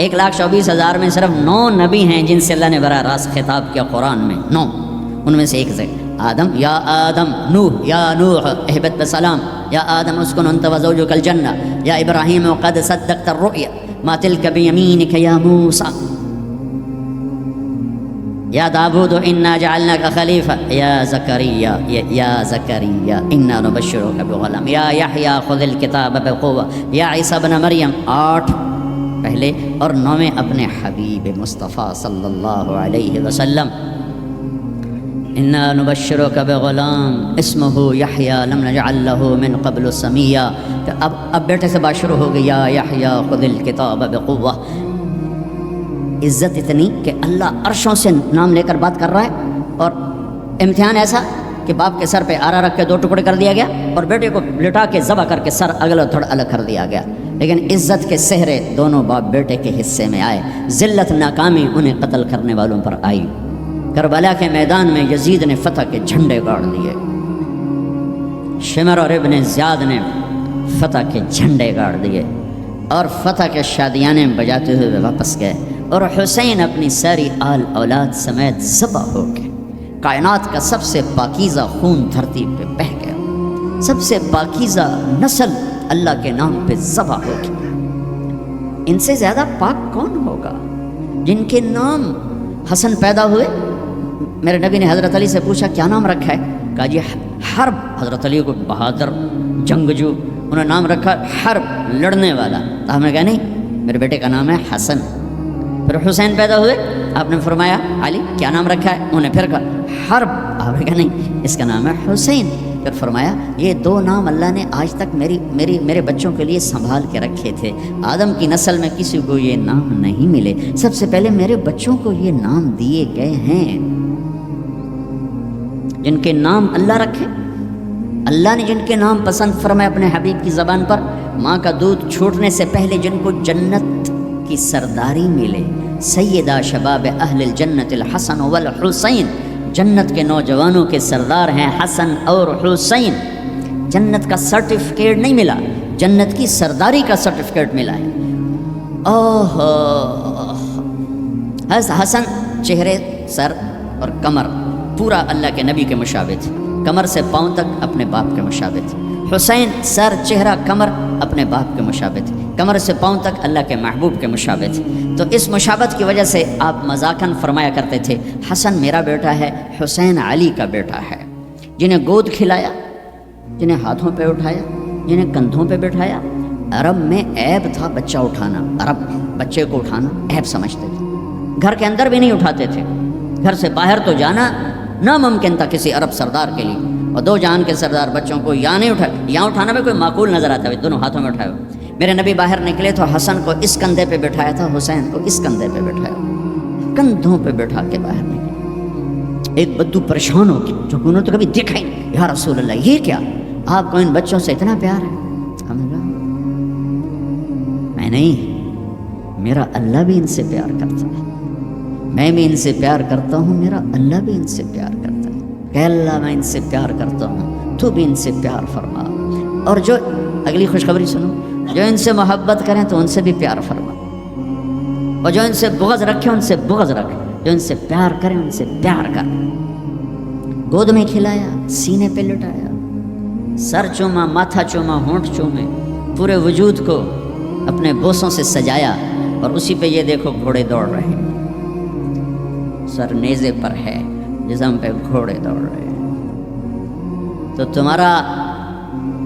1,24,000 میں صرف 9 نبی ہیں جن سے اللہ نے براہ راست خطاب کیا قرآن میں، 9، ان میں سے ایک سے آدم، یا آدم، نوح، یا نوح اہبط بسلام، یا آدم اسکن انت وزوجک الجنہ، یا ابراہیم قد صدقت الرؤیا ما تلک بیمینک یا موسیٰ، یا داود انا جعلناک خلیفہ، یا زکریا انا نبشرک بغلام، یا یحییٰ خذ الکتاب بقوہ، یا عیسیٰ ابن مریم، 8 پہلے اور 9ویں اپنے حبیب مصطفیٰ صلی اللہ علیہ وسلم، انا نبشرک بغلام اسمہ یحییٰ لم نجعل لہ من قبل سمیہ۔ اب بیٹے سے بات شروع ہو گئی، یا یحییٰ خذ الکتاب بقوہ۔ عزت اتنی کہ اللہ عرشوں سے نام لے کر بات کر رہا ہے، اور امتحان ایسا کہ باپ کے سر پہ آرا رکھ کے 2 ٹکڑے کر دیا گیا اور بیٹے کو لٹا کے ذبح کر کے سر اگلا تھوڑا الگ کر دیا گیا، لیکن عزت کے سہرے دونوں باپ بیٹے کے حصے میں آئے، ذلت ناکامی انہیں قتل کرنے والوں پر آئی۔ کربلا کے میدان میں یزید نے فتح کے جھنڈے گاڑ دیے، شمر اور ابن زیاد نے فتح کے جھنڈے گاڑ دیے، اور فتح کے شادیانے بجاتے ہوئے واپس گئے، اور حسین اپنی ساری آل اولاد سمیت ذبح ہو گئے۔ کائنات کا سب سے پاکیزہ خون دھرتی پہ بہہ گیا، سب سے پاکیزہ نسل اللہ کے نام پہ ذبح ہو گیا۔ ان سے زیادہ پاک کون ہوگا؟ جن کے نام حسن پیدا ہوئے، میرے نبی نے حضرت علی سے پوچھا کیا نام رکھا ہے؟ کہا جی حرب، حضرت علی کو بہادر جنگجو، انہوں نے نام رکھا حرب، لڑنے والا۔ تو ہم نے کہا نہیں، میرے بیٹے کا نام ہے حسن۔ پھر حسین پیدا ہوئے، آپ نے فرمایا علی کیا نام رکھا ہے؟ انہوں نے پھر کہا حرب، آپ نے کہا نہیں اس کا نام ہے حسین۔ پھر فرمایا یہ 2 نام اللہ نے آج تک میرے بچوں کے لیے سنبھال کے رکھے تھے، آدم کی نسل میں کسی کو یہ نام نہیں ملے، سب سے پہلے میرے بچوں کو یہ نام دیے گئے ہیں۔ جن کے نام اللہ رکھے، اللہ نے جن کے نام پسند فرمائے اپنے حبیب کی زبان پر، ماں کا دودھ چھوٹنے سے پہلے جن کو جنت کی سرداری ملے، سیدہ شباب اہل الجنت الحسن والحسین، جنت کے نوجوانوں کے سردار ہیں حسن اور حسین۔ جنت کا سرٹیفکیٹ نہیں ملا، جنت کی سرداری کا سرٹیفکیٹ ملا ہے۔ حسن چہرے، سر اور کمر پورا اللہ کے نبی کے مشابہ تھے، کمر سے پاؤں تک اپنے باپ کے مشابہ تھے۔ حسین سر، چہرہ، کمر اپنے باپ کے مشابہ تھے، کمر سے پاؤں تک اللہ کے محبوب کے مشابہ تھے۔ تو اس مشابہت کی وجہ سے آپ مذاقاً فرمایا کرتے تھے حسن میرا بیٹا ہے، حسین علی کا بیٹا ہے۔ جنہیں گود کھلایا، جنہیں ہاتھوں پہ اٹھایا، جنہیں کندھوں پہ بٹھایا۔ عرب میں عیب تھا بچہ اٹھانا، عرب بچے کو اٹھانا عیب سمجھتے تھے، گھر کے اندر بھی نہیں اٹھاتے تھے، گھر سے باہر تو جانا ناممکن تھا کسی عرب سردار کے لیے، اور 2 جہان کے سردار بچوں کو یہاں نہیں اٹھائے، یہاں اٹھانا میں کوئی معقول نظر آتا ہے، دونوں ہاتھوں میں اٹھائے ہوئے۔ میرے نبی باہر نکلے تو حسن کو اس کندھے پہ بٹھایا تھا، حسین کو اس کندھے پہ بٹھایا، کندھوں پہ بٹھا کے باہر نکلے۔ ایک بدو پریشان ہو کے، جو انہوں نے تو کبھی دیکھا ہی نہیں، یا رسول اللہ یہ کیا، آپ کو ان بچوں سے اتنا پیار ہے؟ ہم نے کہا میں نہیں، میرا اللہ بھی ان سے پیار کرتا ہے، میں بھی ان سے پیار کرتا ہوں، میرا اللہ بھی ان سے پیار کرتا ہے۔ کہ اللہ میں ان سے پیار کرتا ہوں، تو بھی ان سے پیار فرما، اور جو اگلی خوشخبری سنو، جو ان سے محبت کریں تو ان سے بھی پیار فرما، اور جو ان سے بغض رکھے ان سے بغض رکھ، جو ان سے پیار کریں ان سے پیار کر۔ گود میں کھلایا، سینے پہ لٹایا، سر چوما، ماتھا چوما، ہونٹ چومے، پورے وجود کو اپنے بوسوں سے سجایا، اور اسی پہ یہ دیکھو گھوڑے دوڑ رہے ہیں، سر نیزے پر ہے، جسم پہ گھوڑے دوڑ رہے ہیں۔ تو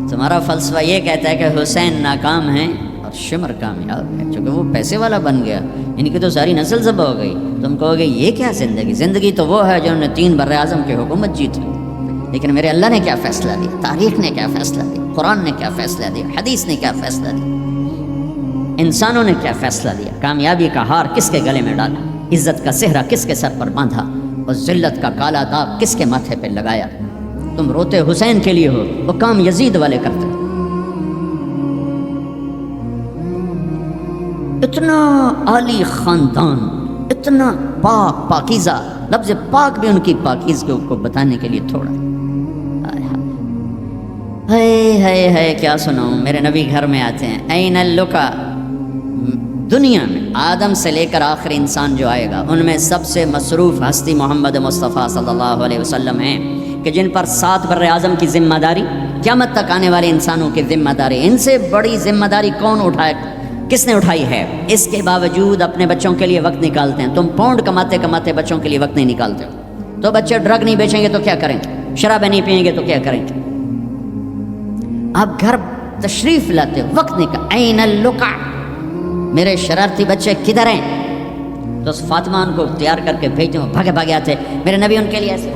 تمہارا فلسفہ یہ کہتا ہے کہ حسین ناکام ہیں اور شمر کامیاب ہے، چونکہ وہ پیسے والا بن گیا، ان کی تو ساری نسل ذبح ہو گئی۔ تم کہو گے یہ کیا زندگی تو وہ ہے جنہوں نے 3 بر اعظم کی حکومت جیت لی۔ لیکن میرے اللہ نے کیا فیصلہ دیا، تاریخ نے کیا فیصلہ دیا، قرآن نے کیا فیصلہ دیا، حدیث نے کیا فیصلہ دیا، انسانوں نے کیا فیصلہ دیا، کامیابی کا ہار کس کے گلے میں ڈالا، عزت کا صحرا کس کے سر پر باندھا، اور ذلت کا کالا داغ کس کے ماتھے پہ لگایا۔ تم روتے حسین کے لیے ہو، وہ کام یزید والے کرتے۔ اتنا عالی خاندان، اتنا پاک پاکیزہ، لفظ پاک بھی ان کی پاکیزگی کو بتانے کے لیے تھوڑا ہے۔ کیا سناؤں، میرے نبی گھر میں آتے ہیں، این اللقا، دنیا میں آدم سے لے کر آخری انسان جو آئے گا ان میں سب سے مصروف ہستی محمد مصطفیٰ صلی اللہ علیہ وسلم ہیں، کہ جن پر 7 بر اعظم کی ذمہ داری، قیامت تک آنے والے انسانوں کی ذمہ داری، ان سے بڑی ذمہ داری کون اٹھائے، کس نے اٹھائی ہے؟ اس کے باوجود اپنے بچوں کے لیے وقت نکالتے ہیں۔ تم پاؤنڈ کماتے کماتے بچوں کے لیے وقت نہیں نکالتے ہو، تو بچے ڈرگ نہیں بیچیں گے تو کیا کریں گے، شرابیں نہیں پئیں گے تو کیا کریں گے؟ آپ گھر تشریف لاتے ہو، وقت نکال، این اللقع، میرے شرارتی بچے کدھر ہیں؟ تو فاطمہ ان کو تیار کر کے بھیجتے ہیں، بھاگے بھاگے آتے، میرے نبی ان کے لیے ایسے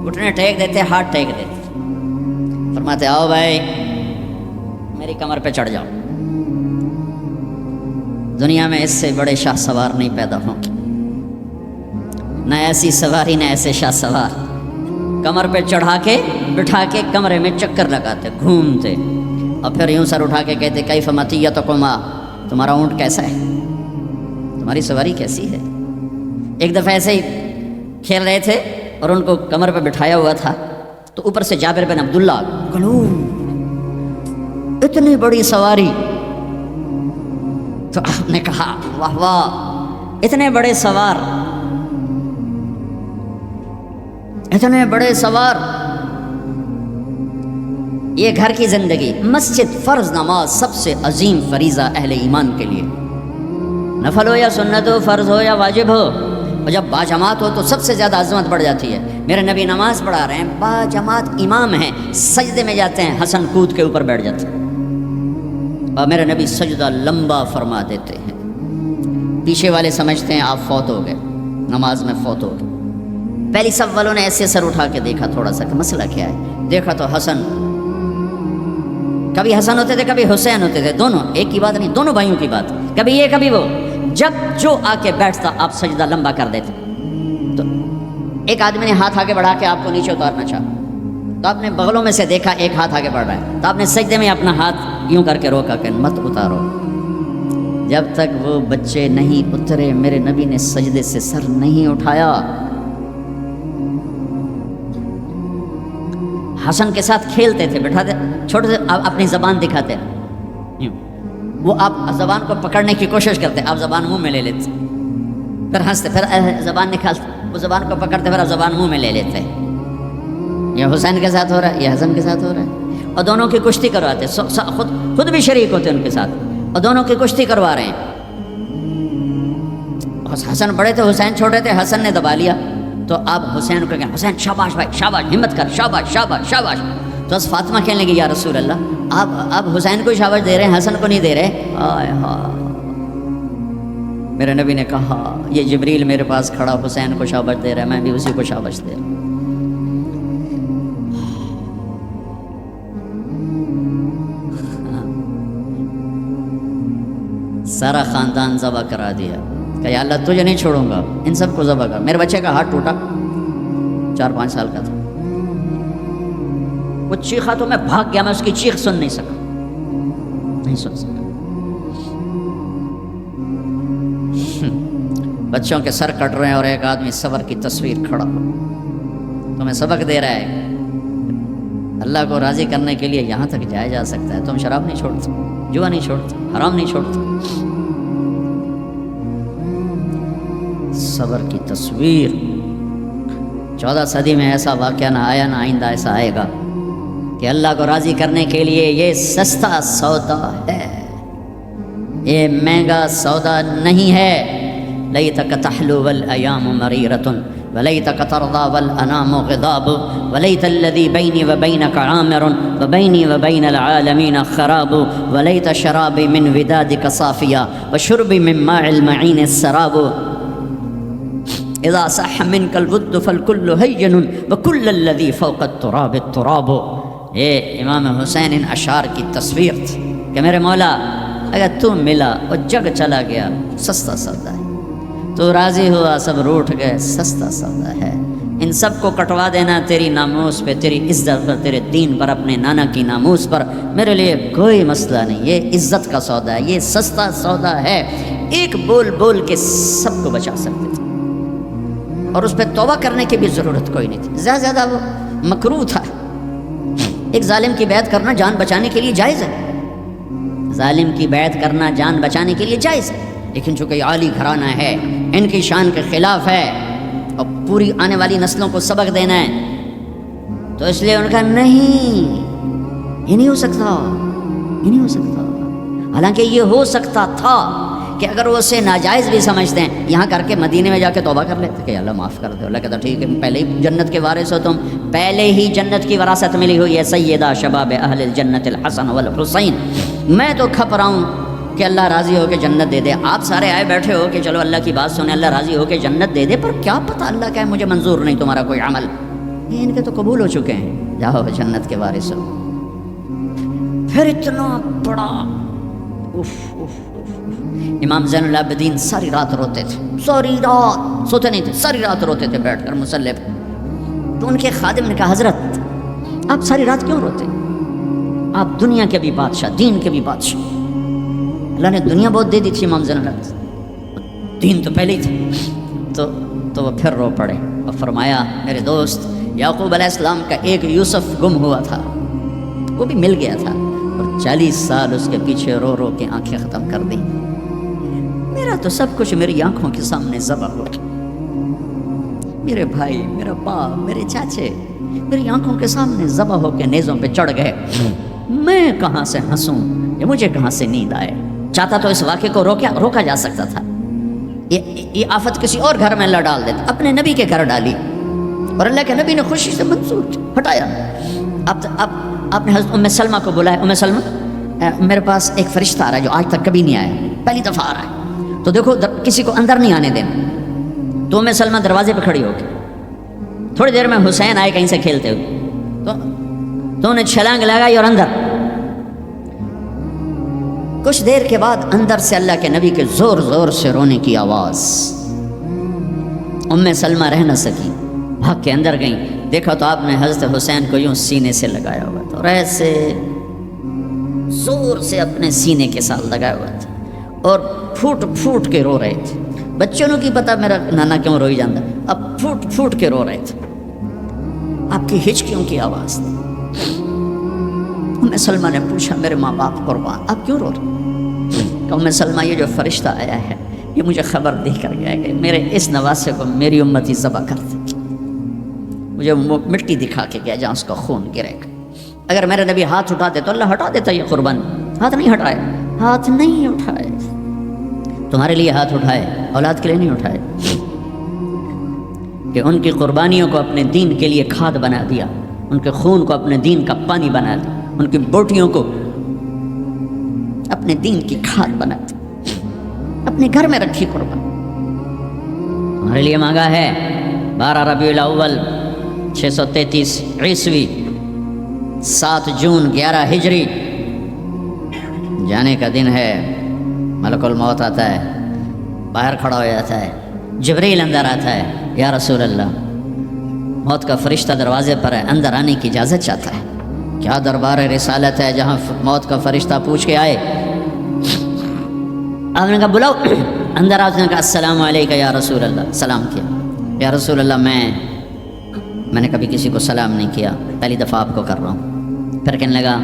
گھٹنے ٹیک دیتے، ہاتھ ٹیک دیتے، فرماتے آؤ بھائی میری کمر پہ چڑھ جاؤ، دنیا میں اس سے بڑے شاہ سوار نہیں پیدا ہوں، نہ ایسی سواری نہ ایسے شاہ سوار، کمر پہ چڑھا کے بٹھا کے کمرے میں چکر لگاتے، گھومتے، اور پھر یوں سر اٹھا کے کہتے کیف مطیتکما، تمہارا اونٹ کیسا ہے، تمہاری سواری کیسی ہے؟ ایک دفعہ ایسے ہی کھیل رہے تھے اور ان کو کمر پہ بٹھایا ہوا تھا، تو اوپر سے جابر بن عبداللہ، گلوم اتنی بڑی سواری، تو آپ نے کہا واہ واہ، اتنے بڑے سوار، اتنے بڑے سوار، یہ گھر کی زندگی، مسجد، فرض نماز سب سے عظیم فریضہ اہل ایمان کے لیے، نفل ہو یا سنت ہو، فرض ہو یا واجب ہو، اور جب باجماعت ہو تو سب سے زیادہ عظمت بڑھ جاتی ہے۔ میرے نبی نماز پڑھا رہے ہیں، باجماعت امام ہیں، سجدے میں جاتے ہیں، حسن کود کے اوپر بیٹھ جاتے ہیں، اور میرے نبی سجدہ لمبا فرما دیتے ہیں، پیچھے والے سمجھتے ہیں آپ فوت ہو گئے، نماز میں فوت ہو گئے۔ پہلی صف والوں نے ایسے سر اٹھا کے دیکھا تھوڑا سا کہ مسئلہ کیا ہے، دیکھا تو حسن، کبھی حسن ہوتے تھے کبھی حسین ہوتے تھے، دونوں ایک کی بات نہیں، دونوں بھائیوں کی بات، کبھی یہ کبھی وہ، جب جو آ کے بیٹھتا آپ سجدہ لمبا کر دیتے۔ تو ایک آدمی نے ہاتھ آگے بڑھا کے آپ کو نیچے اتارنا چاہا، تو آپ نے بغلوں میں سے دیکھا ایک ہاتھ آگے بڑھ رہا ہے، تو آپ نے سجدے میں اپنا ہاتھ یوں کر کے روکا کہ مت اتارو، جب تک وہ بچے نہیں اترے میرے نبی نے سجدے سے سر نہیں اٹھایا۔ حسن کے ساتھ کھیلتے تھے، بٹھاتے، چھوٹے سے اپنی زبان دکھاتے، وہ آپ زبان کو پکڑنے کی کوشش کرتے، آپ زبان منہ میں لے لیتے، پھر ہنستے، پھر زبان نکالتے، وہ زبان کو پکڑتے، پھر آپ زبان منہ میں لے لیتے۔ یہ حسین کے ساتھ ہو رہا ہے، یہ حسن کے ساتھ ہو رہا ہے، اور دونوں کی کشتی کرواتے، خود بھی شریک ہوتے ان کے ساتھ، اور دونوں کی کشتی کروا رہے ہیں۔ حسن بڑے تھے، حسین چھوٹے تھے، حسن نے دبا لیا، تو آپ حسین کو کہیں حسین شاباش بھائی شاباش، ہمت کر، شاباش شاباش شاباش۔ تو بس فاطمہ کہنے لگی یا رسول اللہ آپ حسین کو شاباش دے رہے ہیں، حسن کو نہیں دے رہے؟ آئے ہاں، میرے نبی نے کہا یہ جبریل میرے پاس کھڑا حسین کو شاباش دے رہا ہے، میں بھی اسی کو شاباش دے رہا ہوں۔ سارا خاندان ذبح کرا دیا کہ یا اللہ تجھے نہیں چھوڑوں گا، ان سب کو ذبح کر۔ میرے بچے کا ہاتھ ٹوٹا، 4-5 سال کا تھا، وہ چیخا تو میں بھاگ گیا، میں اس کی چیخ سن نہیں سکا، نہیں سن سکا۔ بچوں کے سر کٹ رہے ہیں اور ایک آدمی صبر کی تصویر کھڑا تمہیں سبق دے رہا ہے، اللہ کو راضی کرنے کے لیے یہاں تک جایا جا سکتا ہے، تم شراب نہیں چھوڑتے، جوا نہیں چھوڑتے، حرام نہیں چھوڑتے۔ صبر کی تصویر، 14 صدی میں ایسا واقعہ نہ آیا، نہ آئندہ ایسا آئے گا کہ اللہ کو راضی کرنے کے لیے یہ سستا سودا ہے، یہ مہنگا سودا نہیں ہے۔ لیتک تحلو والایام مریرۃ ولیتک ترضی والانام غضاب ولیت الذی بینی وبینک عامر وبینی وبین العالمین خراب ولیت شرابی من ودادک صافیا وشربی من ماء المعین السراب اذا صح منک الود فالکل ہین وکل الذی فوق التراب التراب۔ یہ امام حسین ان اشعار کی تصویر تھی کہ میرے مولا اگر تم ملا اور جگ چلا گیا سستا سودا ہے، تو راضی ہوا سب روٹھ گئے سستا سودا ہے، ان سب کو کٹوا دینا تیری ناموس پہ، تیری عزت پر، تیرے دین پر، اپنے نانا کی ناموس پر، میرے لیے کوئی مسئلہ نہیں، یہ عزت کا سودا ہے، یہ سستا سودا ہے۔ ایک بول بول کے سب کو بچا سکتے تھے، اور اس پہ توبہ کرنے کی بھی ضرورت کوئی نہیں تھی، زیادہ زیادہ وہ مکروہ تھا۔ ایک ظالم کی بیعت کرنا جان بچانے کے لیے جائز ہے، ظالم کی بیعت کرنا جان بچانے کے لیے جائز ہے، لیکن چونکہ یہ عالی گھرانہ ہے، ان کی شان کے خلاف ہے اور پوری آنے والی نسلوں کو سبق دینا ہے، تو اس لیے ان کا نہیں، یہ نہیں ہو سکتا، یہ نہیں ہو سکتا۔ حالانکہ یہ ہو سکتا تھا کہ اگر وہ اسے ناجائز بھی سمجھتے ہیں، یہاں کر کے مدینے میں جا کے توبہ کر لیتے کہ اللہ معاف کر دے۔ اللہ کہتا ٹھیک ہے، پہلے ہی جنت کے وارث ہو تم، پہلے ہی جنت کی وراثت ملی ہوئی ہے، سیدہ شباب اہل الجنت الحسن والحسین، میں تو کھپ رہا ہوں کہ اللہ راضی ہو کے جنت دے دے۔ آپ سارے آئے بیٹھے ہو کہ چلو اللہ کی بات سنیں، اللہ راضی ہو کے جنت دے دے، پر کیا پتہ اللہ کا ہے مجھے منظور نہیں تمہارا کوئی عمل، یہ ان کے تو قبول ہو چکے ہیں، جاؤ جنت کے وارث ہو۔ پھر اتنا بڑا امام زین العابدین ساری رات روتے تھے، ساری رات سوتے نہیں تھے، ساری رات روتے تھے بیٹھ کر مصلی پہ۔ تو ان کے خادم نے کہا حضرت آپ ساری رات کیوں روتے؟ آپ دنیا کے بھی بادشاہ، دین کے بھی بادشاہ، اللہ نے دنیا بہت دے دی تھی امام زین العابدین، دین تو پہلے ہی تھا۔ تو وہ پھر رو پڑے اور فرمایا میرے دوست یعقوب علیہ السلام کا ایک یوسف گم ہوا تھا، وہ بھی مل گیا تھا، اور 40 سال اس کے پیچھے رو رو کے آنکھیں ختم کر دیں، میرا تو سب کچھ میری آنکھوں کے سامنے ذبح ہو گیا، میرے بھائی، میرا باپ، میرے چاچے میری آنکھوں کے سامنے ذبح ہو کے نیزوں پہ چڑھ گئے، میں کہاں سے ہنسوں یا مجھے کہاں سے نیند آئے؟ چاہتا تو اس واقعے کو روکا جا سکتا تھا، یہ آفت کسی اور گھر میں اللہ ڈال دیتا، اپنے نبی کے گھر ڈالی، اور اللہ کے نبی نے خوشی سے منظور ہٹایا۔ اب آپ نے حضرت ام سلمہ کو بلایا، ام سلمہ میرے پاس ایک فرشتہ آ رہا ہے جو آج تک کبھی نہیں آیا، پہلی دفعہ آ رہا ہے، تو دیکھو کسی کو اندر نہیں آنے دینا۔ تو ام سلمہ دروازے پہ کھڑی ہو کے، تھوڑی دیر میں حسین آئے کہیں سے کھیلتے ہوئے، تو انہیں چھلانگ لگائی اور اندر۔ کچھ دیر کے بعد اندر سے اللہ کے نبی کے زور زور سے رونے کی آواز، ام سلمہ رہ نہ سکی، بھاگ کے اندر گئیں، دیکھا تو آپ نے حضرت حسین کو یوں سینے سے لگایا ہوا تھا، اور ایسے زور سے اپنے سینے کے ساتھ لگایا ہوا تھا، اور پھوٹ پھوٹ کے رو رہے تھے۔ بچوں کو کی پتا میرا نانا کیوں روئی جاتا، اب پھوٹ پھوٹ کے رو رہے تھے، آپ کی ہچکیوں کی آواز تھی۔ ام سلمہ نے پوچھا میرے ماں باپ قربان آپ کیوں رو رہے؟ کہ ام سلمہ یہ جو فرشتہ آیا ہے یہ مجھے خبر دے کر گیا کہ میرے اس نواسے کو میری امتی ذبح کر دے، مجھے مٹی دکھا کے گیا جہاں اس کا خون گرے گا، اگر میرے نبی ہاتھ اٹھا دے تو اللہ ہٹا دیتا یہ قربان، ہاتھ نہیں ہٹائے، ہاتھ نہیں اٹھائے، تمہارے لیے ہاتھ اٹھائے، اولاد کے لیے نہیں اٹھائے، کہ ان کی قربانیوں کو اپنے دین کے لیے کھاد بنا دیا، ان کے خون کو اپنے دین کا پانی بنا دیا، ان کی بوٹیوں کو اپنے دین کی کھاد بنا دی، اپنے گھر میں رکھی قربان، تمہارے لیے مانگا ہے 12 ربیع الاول 633 عیسوی 7 جون 11 ہجری جانے کا دن ہے، ملک الموت آتا ہے، باہر کھڑا ہو جاتا ہے، جبریل اندر آتا ہے، یا رسول اللہ موت کا فرشتہ دروازے پر ہے، اندر آنے کی اجازت چاہتا ہے۔ کیا دربار رسالت ہے جہاں موت کا فرشتہ پوچھ کے آئے؟ آپ نے کہا بلاؤ، اندر آپ نے کہا السلام علیکم یا رسول اللہ، سلام کیا، یا رسول اللہ میں نے کبھی کسی کو سلام نہیں کیا، پہلی دفعہ آپ کو کر رہا ہوں۔ پھر کہنے لگا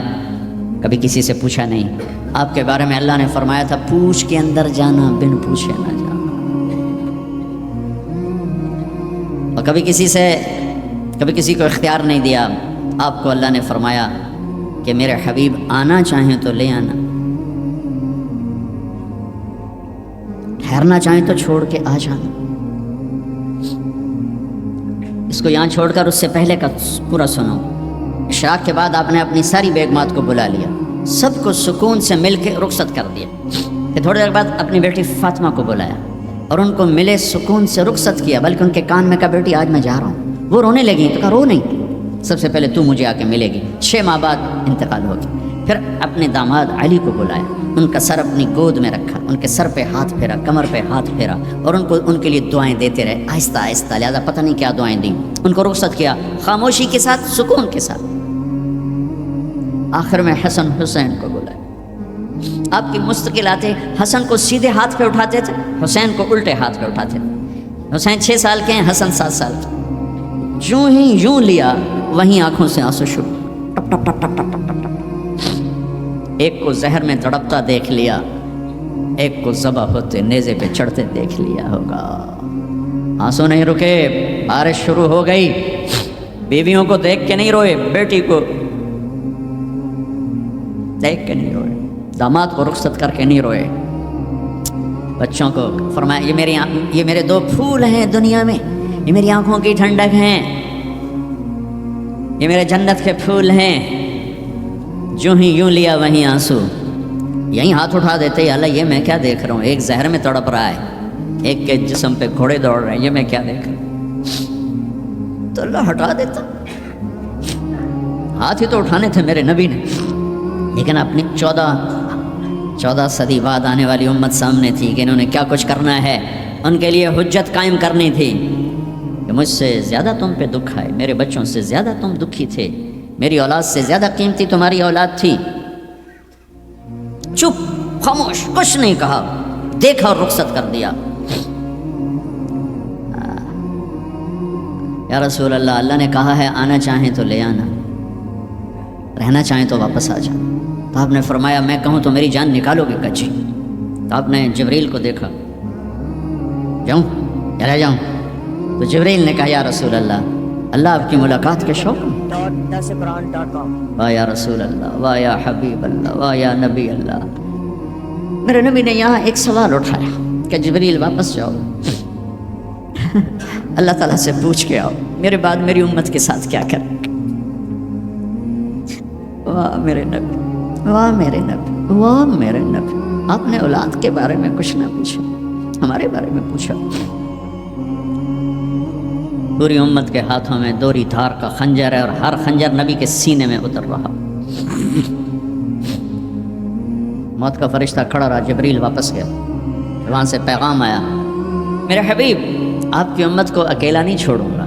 کبھی کسی سے پوچھا نہیں، آپ کے بارے میں اللہ نے فرمایا تھا پوچھ کے اندر جانا بن پوچھے نہ جانا، اور کبھی کسی کو اختیار نہیں دیا، آپ کو اللہ نے فرمایا کہ میرے حبیب آنا چاہیں تو لے آنا، ٹھہرنا چاہیں تو چھوڑ کے آ جانا۔ اس کو یہاں چھوڑ کر اس سے پہلے کا پورا سنو۔ عشاء کے بعد آپ نے اپنی ساری بیگمات کو بلا لیا، سب کو سکون سے مل کے رخصت کر دیا، پھر تھوڑی دیر بعد اپنی بیٹی فاطمہ کو بلایا اور ان کو ملے سکون سے رخصت کیا، بلکہ ان کے کان میں کہا بیٹی آج میں جا رہا ہوں۔ وہ رونے لگی تو کہا رو نہیں، سب سے پہلے تو مجھے آ کے ملے گی۔ 6 ماہ بعد انتقال ہو گیا۔ پھر اپنے داماد علی کو بلایا، ان کا سر اپنی گود میں رکھا، ان کے سر پہ ہاتھ پھیرا، کمر پہ ہاتھ پھیرا، اور ان کے لیے دعائیں دیتے رہے آہستہ آہستہ، لہٰذا پتہ نہیں کیا دعائیں دیں، ان کو رخصت کیا خاموشی کے ساتھ، سکون کے ساتھ۔ آخر میں حسن حسین کو بلایا، آپ کی مستقل آتے، حسن کو سیدھے ہاتھ پہ اٹھاتے تھے، حسین کو الٹے ہاتھ پہ اٹھاتے تھے۔ حسین 6 سال کے ہیں، حسن 7 سال کے، جو ہی یوں لیا وہیں آنکھوں سے آنسو شروع، ٹپ ٹپ ٹپ ٹپ ٹپ ٹپ ٹپ ٹپ۔ ایک کو زہر میں تڑپتا دیکھ لیا، ایک کو ذبح ہوتے نیزے پہ چڑھتے دیکھ لیا ہوگا۔ آنسو نہیں رکے، بارش شروع ہو گئی، بیویوں کو دیکھ کے نہیں روئے، بیٹی کو دیکھ کے نہیں روئے، داماد کو رخصت کر کے نہیں روئے، بچوں کو فرمایا یہ میرے دو پھول ہیں دنیا میں، یہ میری آنکھوں کی ٹھنڈک ہیں، یہ میرے جنت کے پھول ہیں۔ جو ہی یوں لیا وہیں آنسو، یہیں ہاتھ اٹھا دیتے، اللہ یہ میں کیا دیکھ رہا ہوں، ایک زہر میں تڑپ رہا ہے، ایک کے جسم پہ گھوڑے دوڑ رہے ہیں، یہ میں کیا دیکھ رہا ہوں؟ تو اللہ ہٹا دیتا، ہاتھ ہی تو اٹھانے تھے میرے نبی نے، لیکن اپنی 14 صدی بعد آنے والی امت سامنے تھی کہ انہوں نے کیا کچھ کرنا ہے، ان کے لیے حجت قائم کرنی تھی کہ مجھ سے زیادہ تم پہ دکھ آئے، میرے بچوں سے زیادہ تم دکھی تھے، میری اولاد سے زیادہ قیمتی تمہاری اولاد تھی۔ چپ، خاموش، کچھ نہیں کہا، دیکھا اور رخصت کر دیا۔ یا رسول اللہ، اللہ نے کہا ہے آنا چاہیں تو لے آنا، رہنا چاہیں تو واپس آ جانا۔ تو آپ نے فرمایا میں کہوں تو میری جان نکالو گے کچی؟ تو آپ نے جبریل کو دیکھا، جاؤں یا رہ جاؤں؟ تو جبریل نے کہا یا رسول اللہ، اللہ آپ کی ملاقات کے شوق میں۔ واہ یا رسول اللہ، واہ یا حبیب اللہ، واہ یا نبی اللہ۔ میرے نبی نے یہاں ایک سوال اٹھایا کہ جبریل واپس جاؤ، اللہ تعالیٰ سے پوچھ کے آؤ میرے بعد میری امت کے ساتھ کیا کریں۔ واہ میرے نبی، واہ میرے نبی، واہ میرے نبی، آپ نے اولاد کے بارے میں کچھ نہ پوچھا، ہمارے بارے میں پوچھا۔ پوری امت کے ہاتھوں میں دوری دھار کا خنجر ہے، اور ہر خنجر نبی کے سینے میں اتر رہا۔ موت کا فرشتہ کھڑا رہا، جبریل واپس گیا، وہاں سے پیغام آیا، میرے حبیب آپ کی امت کو اکیلا نہیں چھوڑوں گا۔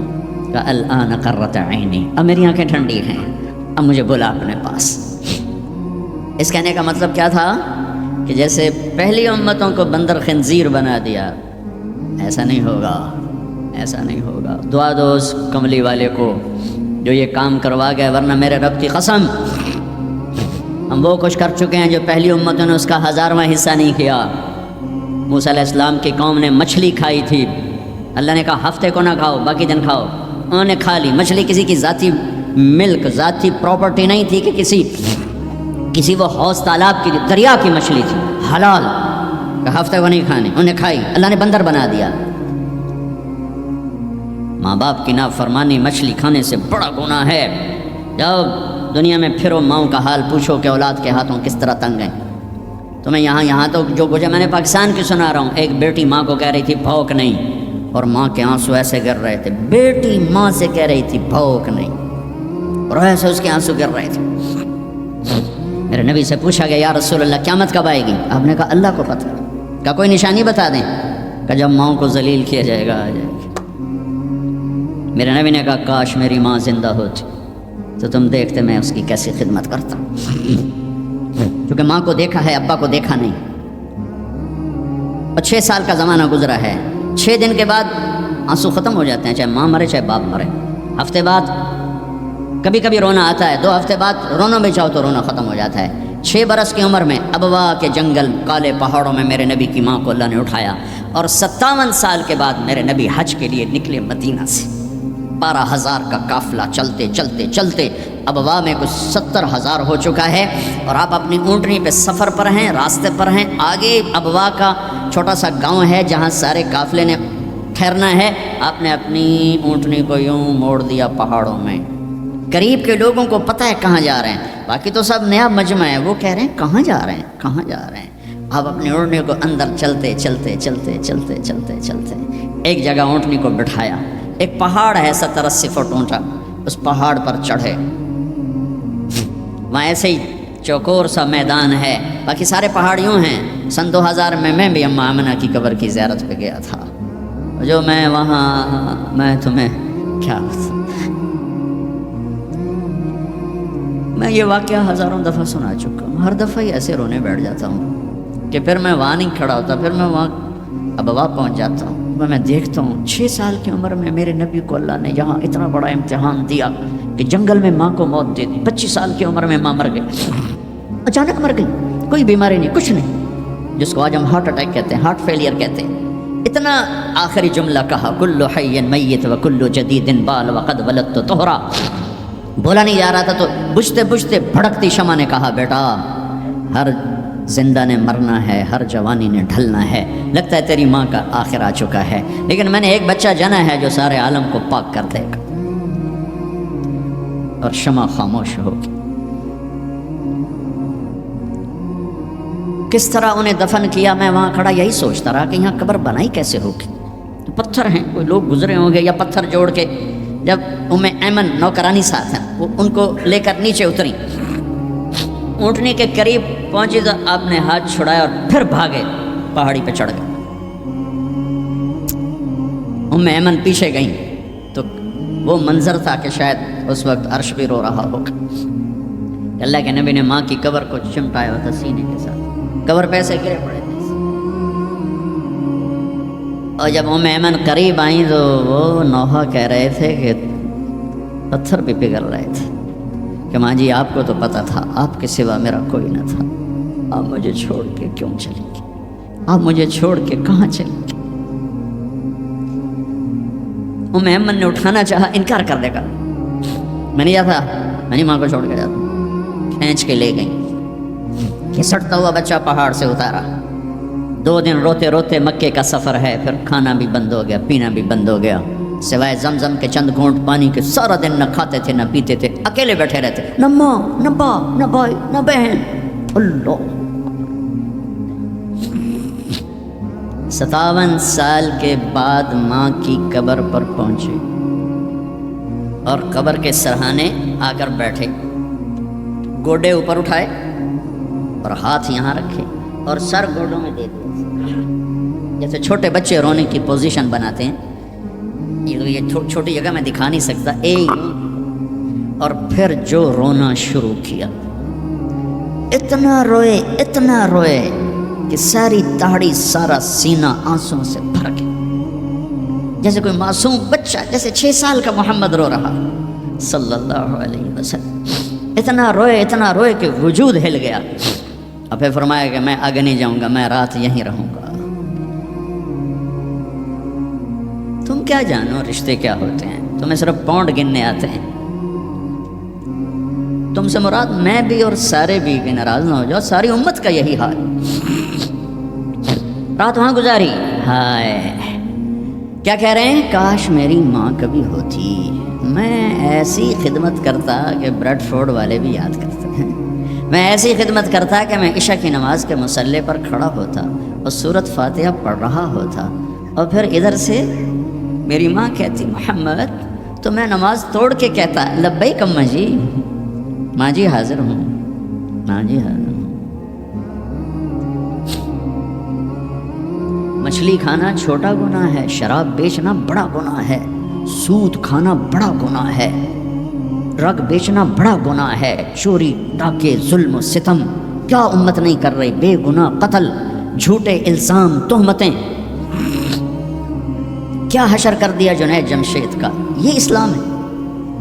کہ الآن قرۃ عینی، اب میری آنکھیں ٹھنڈی ہیں، اب مجھے بلا اپنے پاس۔ اس کہنے کا مطلب کیا تھا کہ جیسے پہلی امتوں کو بندر خنزیر بنا دیا، ایسا نہیں ہوگا، ایسا نہیں ہوگا۔ دعا دو اس کملی والے کو جو یہ کام کروا گیا، ورنہ میرے رب کی قسم ہم وہ کچھ کر چکے ہیں جو پہلی امتوں نے اس کا 1000واں حصہ نہیں کیا۔ موسیٰ علیہ السلام کی قوم نے مچھلی کھائی تھی، اللہ نے کہا ہفتے کو نہ کھاؤ، باقی دن کھاؤ، انہوں نے کھا لی۔ مچھلی کسی کی ذاتی ملک، ذاتی پراپرٹی نہیں تھی کہ کسی وہ حوض تالاب کی، دریا کی مچھلی تھی، حلال، کہ ہفتے کو نہیں کھانی، انہیں کھائی، اللہ نے بندر بنا دیا۔ ماں باپ کی نافرمانی مچھلی کھانے سے بڑا گناہ ہے۔ جب دنیا میں پھرو، ماؤں کا حال پوچھو کہ اولاد کے ہاتھوں کس طرح تنگ ہیں۔ تو میں یہاں تو جو مجھے میں نے پاکستان کی سنا رہا ہوں، ایک بیٹی ماں کو کہہ رہی تھی بھوک نہیں، اور ماں کے آنسو ایسے گر رہے تھے، بیٹی ماں سے کہہ رہی تھی بھوک نہیں، اور ایسے اس کے آنسو گر رہے تھے۔ میرے نبی سے پوچھا گیا یا رسول اللہ قیامت کب آئے گی؟ آپ نے کہا اللہ کو پتہ، کہا کوئی نشانی بتا دیں؟ کہ جب ماؤں کو ذلیل کیا جائے گا آ جائے گی۔ میرے نبی نے کہا کاش میری ماں زندہ ہوتی تو تم دیکھتے میں اس کی کیسی خدمت کرتا، کیونکہ ماں کو دیکھا ہے، ابا کو دیکھا نہیں۔ اور 6 سال کا زمانہ گزرا ہے، 6 دن کے بعد آنسو ختم ہو جاتے ہیں، چاہے ماں مرے چاہے باپ مرے۔ ہفتے بعد کبھی کبھی رونا آتا ہے، 2 ہفتے بعد رونا بھی چاہو تو رونا ختم ہو جاتا ہے۔ 6 برس کی عمر میں ابوا کے جنگل کالے پہاڑوں میں میرے نبی کی ماں کو اللہ نے اٹھایا، اور 57 سال کے بعد میرے نبی حج کے لیے نکلے مدینہ سے۔ 12,000 کا قافلہ چلتے چلتے چلتے ابوا میں کچھ 70,000 ہو چکا ہے، اور آپ اپنی اونٹنی پہ سفر پر ہیں، راستے پر ہیں۔ آگے ابوا کا چھوٹا سا گاؤں ہے جہاں سارے قافلے نے ٹھہرنا ہے، آپ نے اپنی اونٹنی کو یوں موڑ دیا پہاڑوں میں۔ قریب کے لوگوں کو پتہ ہے کہاں جا رہے ہیں، باقی تو سب نیا مجمع ہے، وہ کہہ رہے ہیں کہاں جا رہے ہیں، کہاں جا رہے ہیں۔ آپ اپنی اونٹنی کو اندر چلتے چلتے چلتے چلتے چلتے چلتے ایک جگہ اونٹنی کو بٹھایا، ایک پہاڑ ہے 70-80 فٹ اونچا، اس پہاڑ پر چڑھے، وہاں ایسے ہی چوکور سا میدان ہے، باقی سارے پہاڑ یوں ہیں۔ سن 2000 میں بھی اماں آمنہ کی قبر کی زیارت پہ گیا تھا، جو میں تمہیں کیا، میں یہ واقعہ ہزاروں دفعہ سنا چکا ہوں، ہر دفعہ ہی ایسے رونے بیٹھ جاتا ہوں کہ پھر میں وہاں نہیں کھڑا ہوتا، پھر میں وہاں ابوا پہنچ جاتا ہوں۔ میں دیکھتا ہوں 6 سال کی عمر میں میرے نبی کو اللہ نے یہاں اتنا بڑا امتحان دیا کہ جنگل میں ماں کو موت دے دی۔ 25 سال کی عمر میں ماں مر گئی، اچانک مر گئی، کوئی بیماری نہیں، کچھ نہیں، جس کو آج ہم ہارٹ اٹیک کہتے ہیں، ہارٹ فیلئر کہتے ہیں. اتنا آخری جملہ کہا، کل حی میت و کل جدید بال وقد ولدت طہرا. بولا نہیں جا رہا تھا تو بجھتے بجھتے بھڑکتی شمع نے کہا بیٹا ہر زندہ نے مرنا ہے، ہر جوانی نے ڈھلنا ہے، لگتا ہے تیری ماں کا آخر آ چکا ہے، لیکن میں نے ایک بچہ جنا ہے جو سارے عالم کو پاک کر دے گا. اور شمع خاموش ہوگی. کس طرح انہیں دفن کیا، میں وہاں کھڑا یہی سوچتا رہا کہ یہاں قبر بنائی کیسے ہوگی. پتھر ہیں، کوئی لوگ گزرے ہوں گے یا پتھر جوڑ کے. جب ایمن نوکرانی ساتھ ہیں، وہ ان کو لے کر نیچے اتری، اونٹنے کے قریب پہنچی تو آپ نے ہاتھ چھڑایا اور پھر بھاگے، پہاڑی پہ چڑھ گئے. ایمن پیچھے گئیں تو وہ منظر تھا کہ شاید اس وقت عرش بھی رو رہا ہوگا. اللہ کے نبی نے ماں کی قبر کو چمٹایا ہوتا سینے کے ساتھ، قبر پہ سے گرے پڑے تھے. اور جب ایمن قریب آئیں تو وہ نوحہ کہہ رہے تھے کہ پتھر بھی پگھل رہے تھے کہ ماں جی آپ کو تو پتہ تھا آپ کے سوا میرا کوئی نہ تھا، آپ مجھے چھوڑ کے کیوں چلیں گے، آپ مجھے چھوڑ کے کہاں چلیں گے. ایمن نے اٹھانا چاہا، انکار کر دے گا، میں نہیں جاتا، میں نہیں ماں کو چھوڑ کے جاتا. کھینچ کے لے گئیں، کھسٹتا ہوا بچہ پہاڑ سے اتارا. 2 دن روتے روتے مکے کا سفر ہے، پھر کھانا بھی بند ہو گیا، پینا بھی بند ہو گیا، سوائے زمزم کے چند گھونٹ پانی کے سارا دن نہ کھاتے تھے نہ پیتے تھے، اکیلے بیٹھے رہتے، نہ ماں نہ باپ نہ بھائی نہ بہن. اللہ 57 سال کے بعد ماں کی قبر پر پہنچے اور قبر کے سرہانے آ کر بیٹھے، گوڈے اوپر اٹھائے اور ہاتھ یہاں رکھے اور سر گوڈوں میں دے دیا، جیسے چھوٹے بچے رونے کی پوزیشن بناتے ہیں. یہ چھوٹی جگہ میں دکھا نہیں سکتا. اور پھر جو رونا شروع کیا، اتنا روئے کہ ساری داڑھی سارا سینہ آنسوں سے بھر گیا، جیسے کوئی معصوم بچہ، جیسے 6 سال کا محمد رو رہا صلی اللہ علیہ وسلم. اتنا روئے کہ وجود ہل گیا. اور پھر فرمایا کہ میں آگے نہیں جاؤں گا، میں رات یہیں رہوں گا. تم کیا جانو رشتے کیا ہوتے ہیں، تمہیں صرف پاؤنڈ گننے آتے ہیں. تم سے مراد میں بھی اور سارے بھی ناراض نہ ہو جاؤ، ساری امت کا یہی حال. رات وہاں گزاری، ہائے کیا کہہ رہے ہیں، کاش میری ماں کبھی ہوتی، میں ایسی خدمت کرتا کہ بریڈ فورڈ والے بھی یاد کرتے ہیں، میں ایسی خدمت کرتا کہ میں عشاء کی نماز کے مصلی پر کھڑا ہوتا اور سورۃ فاتحہ پڑھ رہا ہوتا، اور پھر ادھر سے میری ماں کہتی محمد، تو میں نماز توڑ کے کہتا لبیک اماں جی، ماں جی حاضر ہوں، ماں جی حاضر ہوں. مچھلی کھانا چھوٹا گناہ ہے، شراب بیچنا بڑا گناہ ہے، سود کھانا بڑا گناہ ہے، ڈرگ بیچنا بڑا گناہ ہے، چوری ڈاکے ظلم و ستم کیا امت نہیں کر رہی، بے گناہ قتل، جھوٹے الزام تہمتیں، کیا حشر کر دیا جنید جمشید کا. یہ اسلام ہے.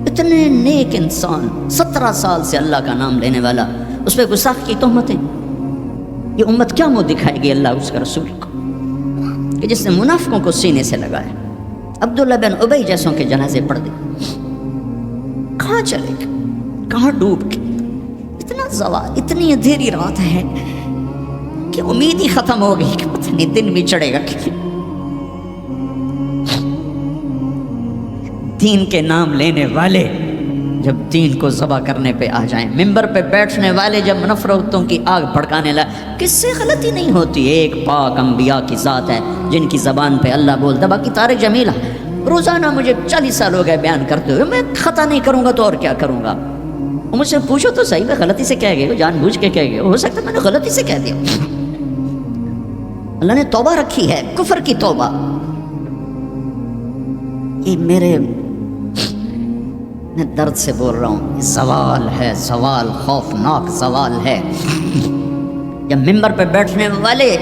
اتنے نیک انسان، 17 سال سے اللہ کا نام لینے والا، اس پہ گستاخ کی تہمتیں. یہ امت کیا منہ دکھائے گی اللہ اس کے رسول کو کہ جس نے منافقوں کو سینے سے لگایا، عبداللہ بن ابی جیسوں کے جنازے پڑھ دے. کہاں چلے گا، کہاں ڈوب کے. اتنا زوال، اتنی اندھیری رات ہے کہ امید ہی ختم ہو گئی کہ پتہ نہیں دن بھی چڑھے گا کہ دین کے نام لینے والے جب دین کو ذبح کرنے پہ آ جائیں، ممبر پہ بیٹھنے والے جب نفرتوں کی آگ بھڑکانے لگے. کس سے غلطی نہیں ہوتی، ایک پاک انبیاء کی ذات ہے جن کی زبان پہ اللہ بولتا. باقی طارق جمیلہ روزانہ مجھے 40 سال ہو گئے بیان کرتے ہوئے، میں خطا نہیں کروں گا تو اور کیا کروں گا. مجھ سے پوچھو تو صحیح، میں غلطی سے کہہ گئے، جان بوجھ کے کہہ گئے، ہو سکتا ہے میں نے غلطی سے کہہ دیا. اللہ نے توبہ رکھی ہے، کفر کی توبہ. یہ میں درد سے بول رہا ہوں، زوال ہے، زوال خوفناک زوال ہے. جب ممبر پہ بیٹھنے والے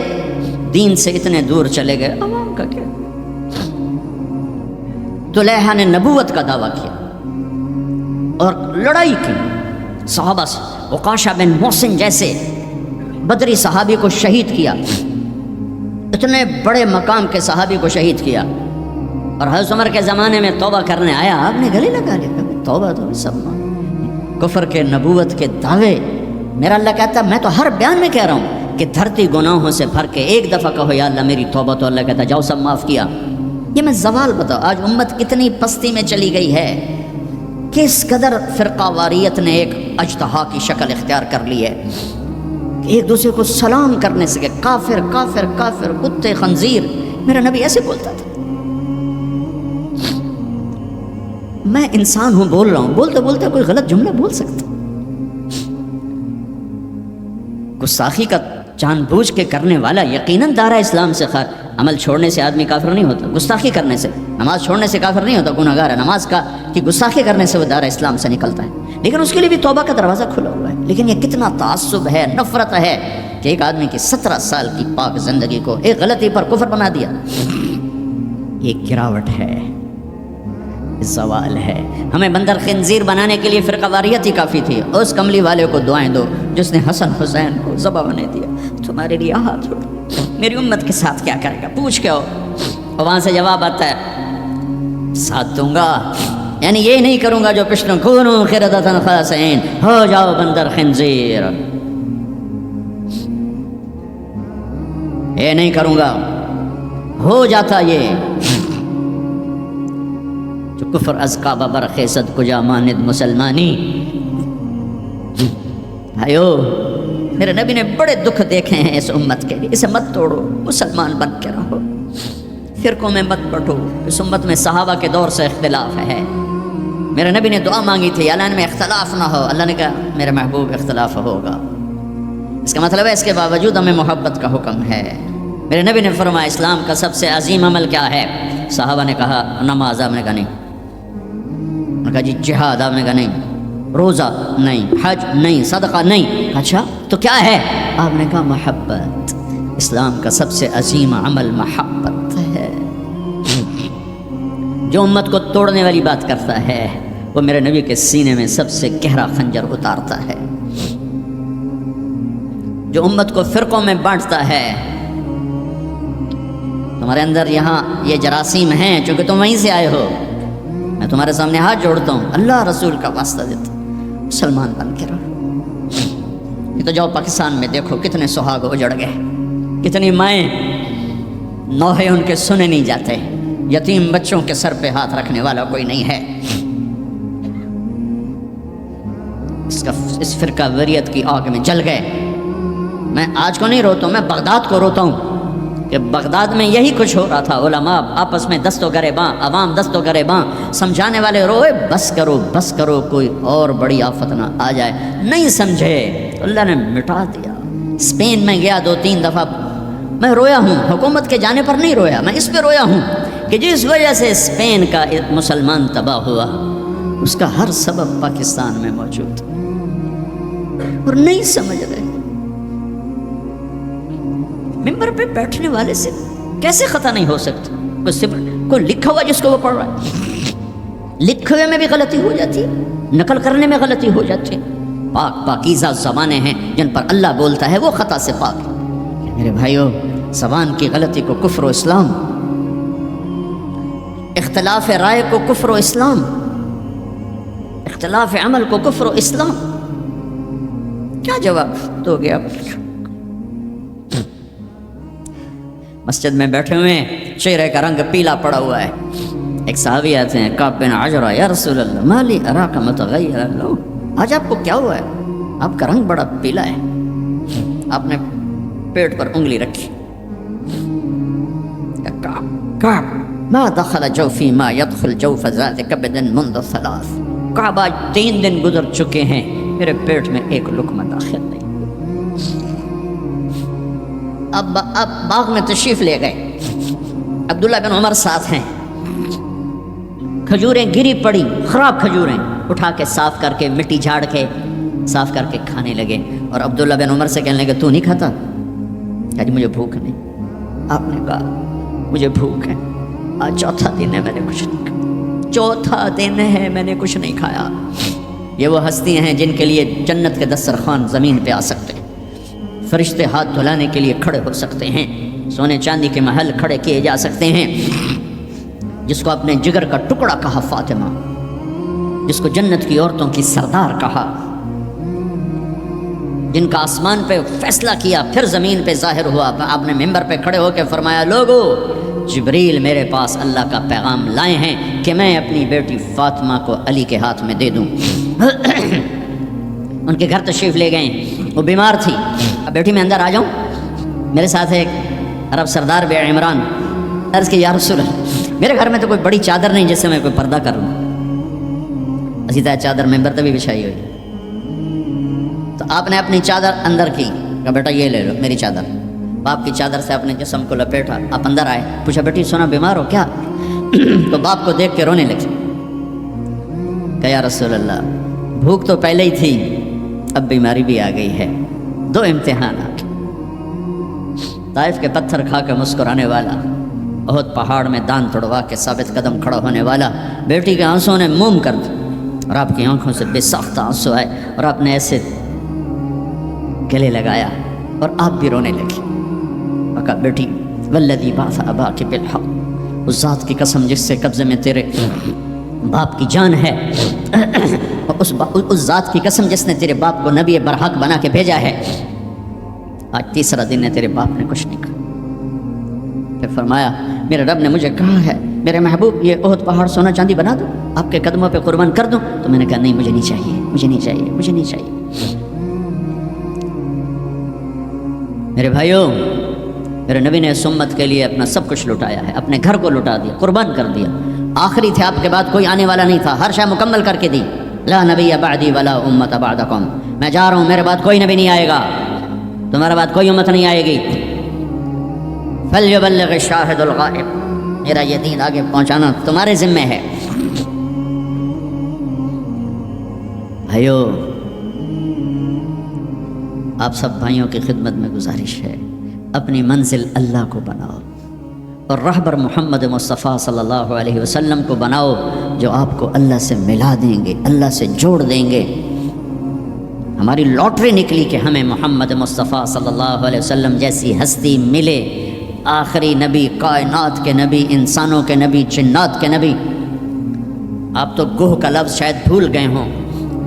دین سے اتنے دور چلے گئے، عوام کا کیا. طلحہ نے نبوت کا دعویٰ کیا اور لڑائی کی صحابہ سے. عکاشہ بن محسن جیسے بدری صحابی کو شہید کیا، اتنے بڑے مقام کے صحابی کو شہید کیا، اور حضرت عمر کے زمانے میں توبہ کرنے آیا، آپ نے گلے لگا لیا توبہ تو سب کفر کے نبوت کے دعوے. میرا اللہ کہتا ہے میں تو ہر بیان میں کہہ رہا ہوں کہ دھرتی گناہوں سے بھر کے ایک دفعہ کہو یا اللہ میری توبہ، تو اللہ کہتا ہے جاؤ سب معاف کیا. یہ میں زوال بتاؤ آج امت کتنی پستی میں چلی گئی ہے، کس قدر فرقہ واریت نے ایک اجتہا کی شکل اختیار کر لی ہے. ایک دوسرے کو سلام کرنے سے کہ کافر کافر کافر کتے خنزیر. میرا نبی ایسے بولتا تھا. میں انسان ہوں، بول رہا ہوں، بولتے بولتے کوئی غلط جملہ بول سکتا. گستاخی کا جان بوجھ کے کرنے والا یقیناً دارہ اسلام سے خارج. عمل چھوڑنے سے آدمی کافر نہیں ہوتا، گستاخی کرنے سے، نماز چھوڑنے سے کافر نہیں ہوتا، گناہ گار ہے. نماز کا کہ گستاخی کرنے سے وہ دارہ اسلام سے نکلتا ہے، لیکن اس کے لیے بھی توبہ کا دروازہ کھلا ہوا ہے. لیکن یہ کتنا تعصب ہے، نفرت ہے کہ ایک آدمی کی 17 سال کی پاک زندگی کو ایک غلطی پر کفر بنا دیا. یہ گراوٹ ہے، زوال ہے. ہمیں بندر خنزیر بنانے کے لیے فرقہ واریت ہی کافی تھی. اس کملی والے کو دعائیں دو جس نے حسن حسین کو ذبح بنے دیا. تمہارے لیے ہاتھ اٹھو، میری امت کے ساتھ کیا کرے گا پوچھ کے ہو. اور وہاں سے جواب آتا ہے ساتھ دوں گا، یعنی یہ نہیں کروں گا جو پشتوں کونوا قردۃ خاسئین، ہو جاؤ بندر خنزیر. یہ نہیں کروں گا، ہو جاتا یہ جو کفر از کعبہ برخیزد کجا ماند مسلمانی. بھائیو میرے نبی نے بڑے دکھ دیکھے ہیں اس امت کے لیے. اسے مت توڑو، مسلمان بن کے رہو، فرقوں میں مت بٹو. اس امت میں صحابہ کے دور سے اختلاف ہے. میرے نبی نے دعا مانگی تھی اعلان میں اختلاف نہ ہو. اللہ نے کہا میرے محبوب اختلاف ہوگا. اس کا مطلب ہے اس کے باوجود ہمیں محبت کا حکم ہے. میرے نبی نے فرمایا اسلام کا سب سے عظیم عمل کیا ہے؟ صحابہ نے کہا نماز. آپ نے کہا نہیں. انہوں نے کہا جی جہاد. آپ نے کہا نہیں. روزہ نہیں. حج نہیں. صدقہ نہیں. اچھا تو کیا ہے؟ آپ نے کہا محبت. اسلام کا سب سے عظیم عمل محبت ہے. جو امت کو توڑنے والی بات کرتا ہے وہ میرے نبی کے سینے میں سب سے گہرا خنجر اتارتا ہے. جو امت کو فرقوں میں بانٹتا ہے. تمہارے اندر یہاں یہ جراثیم ہیں چونکہ تم وہیں سے آئے ہو. میں تمہارے سامنے ہاتھ جوڑتا ہوں، اللہ رسول کا واسطہ دیتا ہوں، مسلمان بن کے رہو. یہ تو جاؤ پاکستان میں دیکھو کتنے سہاگ اجڑ گئے، کتنی مائیں نوحے ان کے سنے نہیں جاتے، یتیم بچوں کے سر پہ ہاتھ رکھنے والا کوئی نہیں ہے. اس فرقہ وریت کی آگ میں جل گئے. میں آج کو نہیں روتا ہوں، میں بغداد کو روتا ہوں کہ بغداد میں یہی کچھ ہو رہا تھا. علماء آپس میں دست و گریباں، عوام دست و گریباں، سمجھانے والے روئے بس کرو بس کرو کوئی اور بڑی آفت نہ آ جائے. نہیں سمجھے اللہ نے مٹا دیا. اسپین میں گیا 2-3 دفعہ، میں رویا ہوں. حکومت کے جانے پر نہیں رویا، میں اس پہ رویا ہوں کہ جس وجہ سے اسپین کا مسلمان تباہ ہوا اس کا ہر سبب پاکستان میں موجود اور نہیں سمجھ رہے. ممبر پہ بیٹھنے والے سے کیسے خطا نہیں ہو سکتا؟ کوئی لکھا ہوا جس کو وہ پڑھ رہا ہے، لکھے ہوئے میں بھی غلطی ہو جاتی ہے، نقل کرنے میں غلطی ہو جاتی ہے. پاکیزہ زبانیں ہیں جن پر اللہ بولتا ہے وہ خطا سے پاک. میرے بھائیو زبان کی غلطی کو کفر و اسلام، اختلاف رائے کو کفر و اسلام، اختلاف عمل کو کفر و اسلام. کیا جواب دو گے آپ؟ مسجد میں بیٹھے ہوئے ہیں، چہرے کا رنگ پیلا پڑا ہوا ہے. ایک صحابی آتے ہیں کعب بن عجرہ، یا رسول اللہ ما لی اراک متغیرا لو، آج آپ کو کیا ہوا ہے؟ آپ کا رنگ بڑا پیلا ہے. آپ نے پیٹ پر انگلی رکھی. کعب ما دخل جوفی ما يدخل جوف ذات کبد منذ 3. کعب آج 3 دن گزر چکے ہیں میرے پیٹ میں ایک لقمہ داخل نہیں. اب باغ میں تشریف لے گئے. عبداللہ بن عمر ساتھ ہیں. کھجوریں گری پڑی، خراب کھجوریں اٹھا کے صاف کر کے مٹی جھاڑ کے صاف کر کے کھانے لگے. اور عبداللہ بن عمر سے کہنے لگے تو نہیں کھاتا؟ کہا جی مجھے بھوک نہیں. آپ نے کہا مجھے بھوک ہے، آج 4تھا دن ہے میں نے کچھ نہیں کھایا، 4تھا دن ہے میں نے کچھ نہیں کھایا. یہ وہ ہستیاں ہیں جن کے لیے جنت کے دسترخوان زمین پہ آ سکتے ہیں، فرشتے ہاتھ دھلانے کے لیے کھڑے ہو سکتے ہیں، سونے چاندی کے محل کھڑے کیے جا سکتے ہیں۔ جس کو اپنے جگر کا ٹکڑا کہا فاطمہ، جس کو جنت کی عورتوں کی سردار کہا، جن کا آسمان پہ فیصلہ کیا پھر زمین پہ ظاہر ہوا، آپ نے ممبر پہ کھڑے ہو کے فرمایا لوگو جبریل میرے پاس اللہ کا پیغام لائے ہیں کہ میں اپنی بیٹی فاطمہ کو علی کے ہاتھ میں دے دوں۔ ان کے گھر تشریف لے گئے، وہ بیمار تھی۔ اب بیٹی میں اندر آ جاؤں، میرے ساتھ ایک عرب سردار بے عمران، عرض کہ یا رسول اللہ میرے گھر میں تو کوئی بڑی چادر نہیں جس سے میں کوئی پردہ کر لوں، اسی طرح چادر ممبر تک بھی بچھائی ہوئی۔ تو آپ نے اپنی چادر اندر کی، کہا بیٹا یہ لے لو میری چادر۔ باپ کی چادر سے اپنے جسم کو لپیٹا، آپ اندر آئے، پوچھا بیٹی سونا بیمار ہو کیا؟ تو باپ کو دیکھ کے رونے لگے، کہ یا رسول اللہ بھوک تو پہلے ہی تھی، اب بیماری بھی آ گئی ہے، دو امتحانات۔ طائف کے پتھر کھا کے مسکرانے والا، احد پہاڑ میں دان توڑوا کے ثابت قدم کھڑا ہونے والا، بیٹی کے آنسوں نے موم کر دی اور آپ کی آنکھوں سے بے ساختہ آنسو آئے اور آپ نے ایسے گلے لگایا اور آپ بھی رونے لگی اور کہا بیٹی والذی بعث اباک بالحق، اس ذات کی قسم جس سے قبضے میں تیرے باپ کی جان ہے، اس ذات کی قسم جس نے تیرے باپ کو نبی برحق بنا کے بھیجا ہے، آج تیسرا دن ہے تیرے باپ نے کچھ نہیں کہا۔ پھر فرمایا میرے رب نے مجھے کہا ہے میرے محبوب یہ احد پہاڑ سونا چاندی بنا دوں، آپ کے قدموں پہ قربان کر دوں؟ تو میں نے کہا نہیں مجھے نہیں چاہیے، مجھے نہیں چاہیے، مجھے نہیں چاہیے۔ میرے بھائیوں، میرے نبی نے اس امت کے لیے اپنا سب کچھ لٹایا ہے، اپنے گھر کو لٹا دیا، قربان کر دیا۔ آخری تھے، آپ کے بعد کوئی آنے والا نہیں تھا، ہر شے مکمل کر کے دی۔ لا نبی بعدی ولا امت بعدکم، میں جا رہا ہوں، میرے بعد کوئی نبی نہیں آئے گا، تمہارے بعد کوئی امت نہیں آئے گی۔ فلیبلغ الشاہد الغائب، میرا یہ دین آگے پہنچانا تمہارے ذمہ ہے۔ بھائیو، آپ سب بھائیوں کی خدمت میں گزارش ہے، اپنی منزل اللہ کو بناؤ اور رہبر محمد مصطفیٰ صلی اللہ علیہ وسلم کو بناؤ، جو آپ کو اللہ سے ملا دیں گے، اللہ سے جوڑ دیں گے۔ ہماری لاٹری نکلی کہ ہمیں محمد مصطفیٰ صلی اللہ علیہ وسلم جیسی ہستی ملے، آخری نبی، کائنات کے نبی، انسانوں کے نبی، جنات کے نبی۔ آپ تو گوہ کا لفظ شاید بھول گئے ہوں۔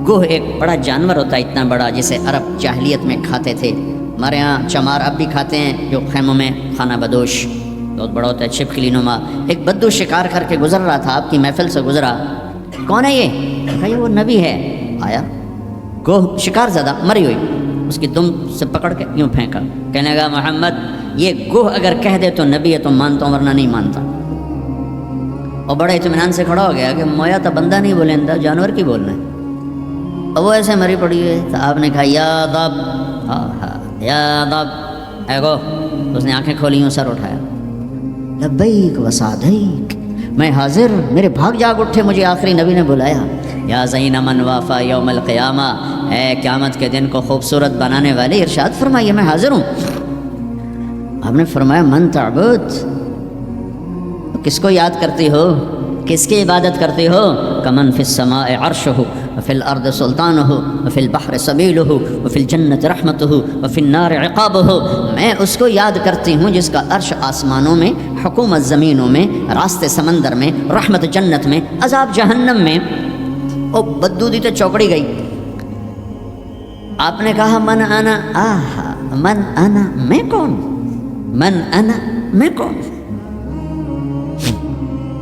گوہ ایک بڑا جانور ہوتا ہے، اتنا بڑا، جسے عرب جاہلیت میں کھاتے تھے۔ ہمارے ہاں چمار اب بھی کھاتے ہیں، جو خیموں میں کھانا بدوش بہت بڑا ہوتا ہے، چھپکلی نما۔ ایک بدو شکار کر کے گزر رہا تھا، آپ کی محفل سے گزرا، کون ہے یہ؟ کہا یہ وہ نبی ہے۔ آیا گوہ شکار زدہ مری ہوئی، اس کی دم سے پکڑ کے یوں پھینکا، کہنے لگا محمد یہ گوہ اگر کہہ دے تو نبی ہے تو مانتا ہوں، ورنہ نہیں مانتا۔ اور بڑے اطمینان سے کھڑا ہو گیا کہ مویا تو بندہ نہیں بولیں دا، جانور کی بولنا ہے۔ اور وہ ایسے مری پڑی ہے، تو آپ نے کہا یا دب، یا دب اے گو۔ اس نے آنکھیں کھولی، ہوں سر اٹھایا، لبیک و سعدیک، میں حاضر، میرے بھاگ جاگ اٹھے، مجھے آخری نبی نے بلایا۔ یا زین من وافا یوم القیامہ، اے قیامت کے دن کو خوبصورت بنانے والے، ارشاد فرمائیے میں حاضر ہوں۔ آپ نے فرمایا من تعبد، کس کو یاد کرتی ہو، کس کی عبادت کرتی ہو؟ کمن فی السماء عرشہ وفی الارض سلطانہ وفی البحر سبیلہ وفی الجنت رحمتہ وفی النار عقابہ، میں اس کو یاد کرتی ہوں جس کا عرش آسمانوں میں، حکومت زمینوں میں، راستے سمندر میں، رحمت جنت میں، عذاب جہنم میں۔ او بدو دی تو چوکڑی گئی۔ آپ نے کہا من انا، آہا من انا، میں کون؟ من انا، میں کون؟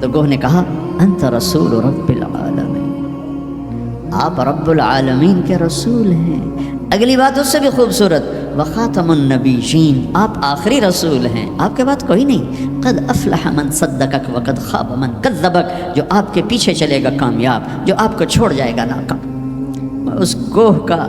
تو گوہ نے کہا انت رسول رب العالمین، آپ رب العالمین کے رسول ہیں۔ اگلی بات اس سے بھی خوبصورت، وخاتم النبیین، آپ آخری رسول ہیں، آپ کے بعد کوئی نہیں۔ قد افلح من صدقک وقد خاب من کذبک، جو آپ کے پیچھے چلے گا کامیاب، جو آپ کو چھوڑ جائے گا ناکام۔ میں اس گوہ کا،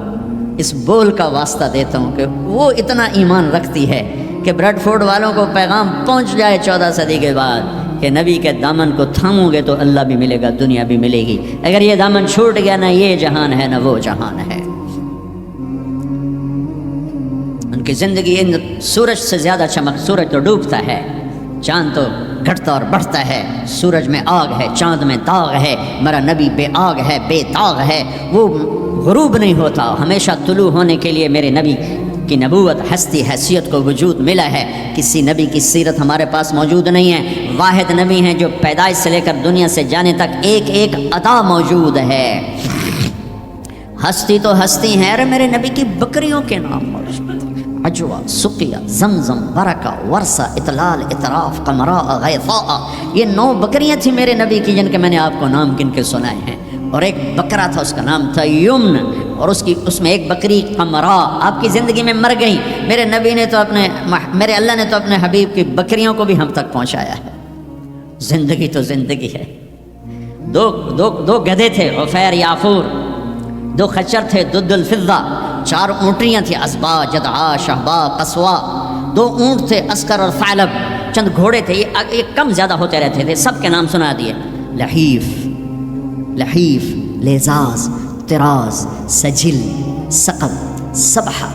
اس بول کا واسطہ دیتا ہوں کہ وہ اتنا ایمان رکھتی ہے کہ بریڈ فورڈ والوں کو پیغام پہنچ جائے 14 صدی کے بعد کہ نبی کے دامن کو تھامو گے تو اللہ بھی ملے گا، دنیا بھی ملے گی۔ اگر یہ دامن چھوٹ گیا، نہ یہ جہان ہے نہ وہ جہان ہے۔ ان کی زندگی ان سورج سے زیادہ چمک، سورج تو ڈوبتا ہے، چاند تو گھٹتا اور بڑھتا ہے، سورج میں آگ ہے، چاند میں داغ ہے، میرا نبی بے آگ ہے، بے داغ ہے، وہ غروب نہیں ہوتا، ہمیشہ طلوع ہونے کے لیے میرے نبی کی نبوت، ہستی، حیثیت کو وجود ملا ہے۔ کسی نبی کی سیرت ہمارے پاس موجود نہیں ہے، واحد نبی ہیں جو پیدائش سے لے کر دنیا سے جانے تک ایک ایک ادا موجود ہے۔ ہستی تو ہستی ہیں، ارے میرے نبی کی بکریوں کے نام موجود، عجوا، سقیا، زمزم، برکہ، ورثہ، اطلال، اطراف، قمراء، غیثاء، یہ 9 بکریاں تھیں میرے نبی کی جن کے میں نے آپ کو نام گن کے سنائے ہیں۔ اور ایک بکرا تھا، اس کا نام تھا یمن، اور اس میں ایک بکری قمراء آپ کی زندگی میں مر گئی۔ میرے نبی نے تو میرے اللہ نے تو اپنے حبیب کی بکریوں کو بھی ہم تک پہنچایا ہے۔ زندگی تو زندگی ہے۔ دو گدھے تھے، عفیر، یافور، 2 خچر تھے، دد الفضہ، 4 اونٹریاں تھیں، اسبا، جدعا، شہبا، قصوا، 2 اونٹ تھے، اسکر اور ثعلب، چند گھوڑے تھے، یہ کم زیادہ ہوتے رہتے تھے، سب کے نام سنا دیے، لحیف، لیزاز، طراز، سجل، سقب، سبحہ،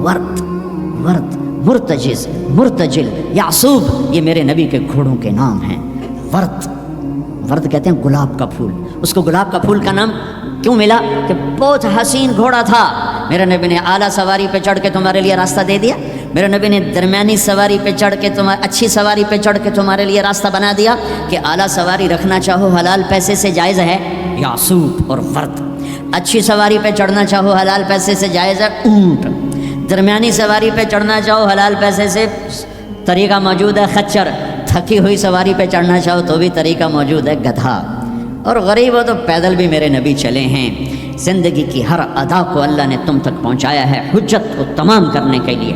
ورد، مرتجل، یعصوب، یہ میرے نبی کے گھوڑوں کے نام ہیں۔ ورد کہتے ہیں گلاب کا پھول، اس کو گلاب کا پھول کا نام کیوں ملا؟ کہ بہت حسین گھوڑا تھا۔ میرے نبی نے اعلیٰ سواری پہ چڑھ کے تمہارے لیے راستہ دے دیا، میرے نبی نے درمیانی سواری پہ چڑھ کے اچھی سواری پہ چڑھ کے تمہارے لیے راستہ بنا دیا کہ اعلیٰ سواری رکھنا چاہو حلال پیسے سے جائز ہے، یعصوب اور ورد۔ اچھی سواری پہ چڑھنا چاہو حلال پیسے سے جائز ہے، اونٹ۔ درمیانی سواری پہ چڑھنا چاہو حلال پیسے سے طریقہ موجود ہے، خچر۔ تھکی ہوئی سواری پہ چڑھنا چاہو تو بھی طریقہ موجود ہے، گدھا۔ اور غریب ہو تو پیدل بھی میرے نبی چلے ہیں۔ زندگی کی ہر ادا کو اللہ نے تم تک پہنچایا ہے حجت کو تمام کرنے کے لیے۔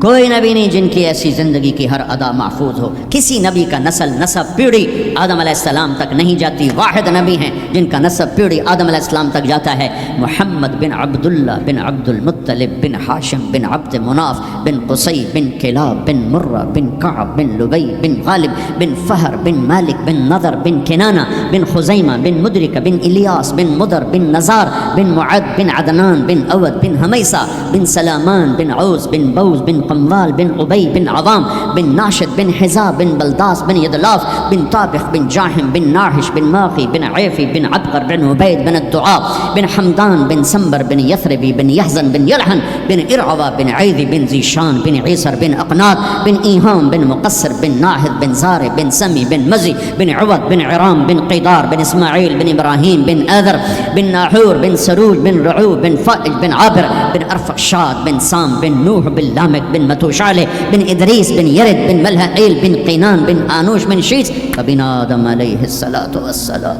کوئی نبی نہیں جن کی ایسی زندگی کی ہر ادا محفوظ ہو۔ کسی نبی کا نسب پیڑھی آدم علیہ السلام تک نہیں جاتی، واحد نبی ہیں جن کا نسب پیڑھی آدم علیہ السلام تک جاتا ہے، محمد بن عبداللہ بن عبد المطلب بن ہاشم بن عبد مناف بن قصی بن کلاب بن مرہ بن کعب بن لبی بن غالب بن فہر بن مالک بن نضر بن کنانہ بن خزیمہ بن مدرک بن الیاس بن مدر بن نزار بن معد بن عدنان بن اود بن ہمیسہ بن سلامان بن عوز بن بوز بن قموال بن عبی بن عوام بن ناشد بن حزاب بن بلداس بن یدلاف بن طابخ بن جاہم بن ناحش بن ماقی بن عیفی بن عبقر بن عبید بن الدعاء بن حمدان بن سنبر بن یثربی بن یحزن بن یلحن بن ارعوا بن عیدی بن ذیشان بن عیسر بن اقنات بن ایہام بن مقصر بن ناہد بن زار بن سمی بن مزی بن عوض بن عرام بن قیدار بن اسماعیل بن ابراہیم بن آذر بن ناحور بن سروج بن رعوب بن فائج بن عابر بن ارفقشاد بن سام بن نوح بن لامک بن متوشالح بن ادریس بن یرد بن ملحائیل بن قینان بن آنوش بن شیس بن آدم علیہ السلام۔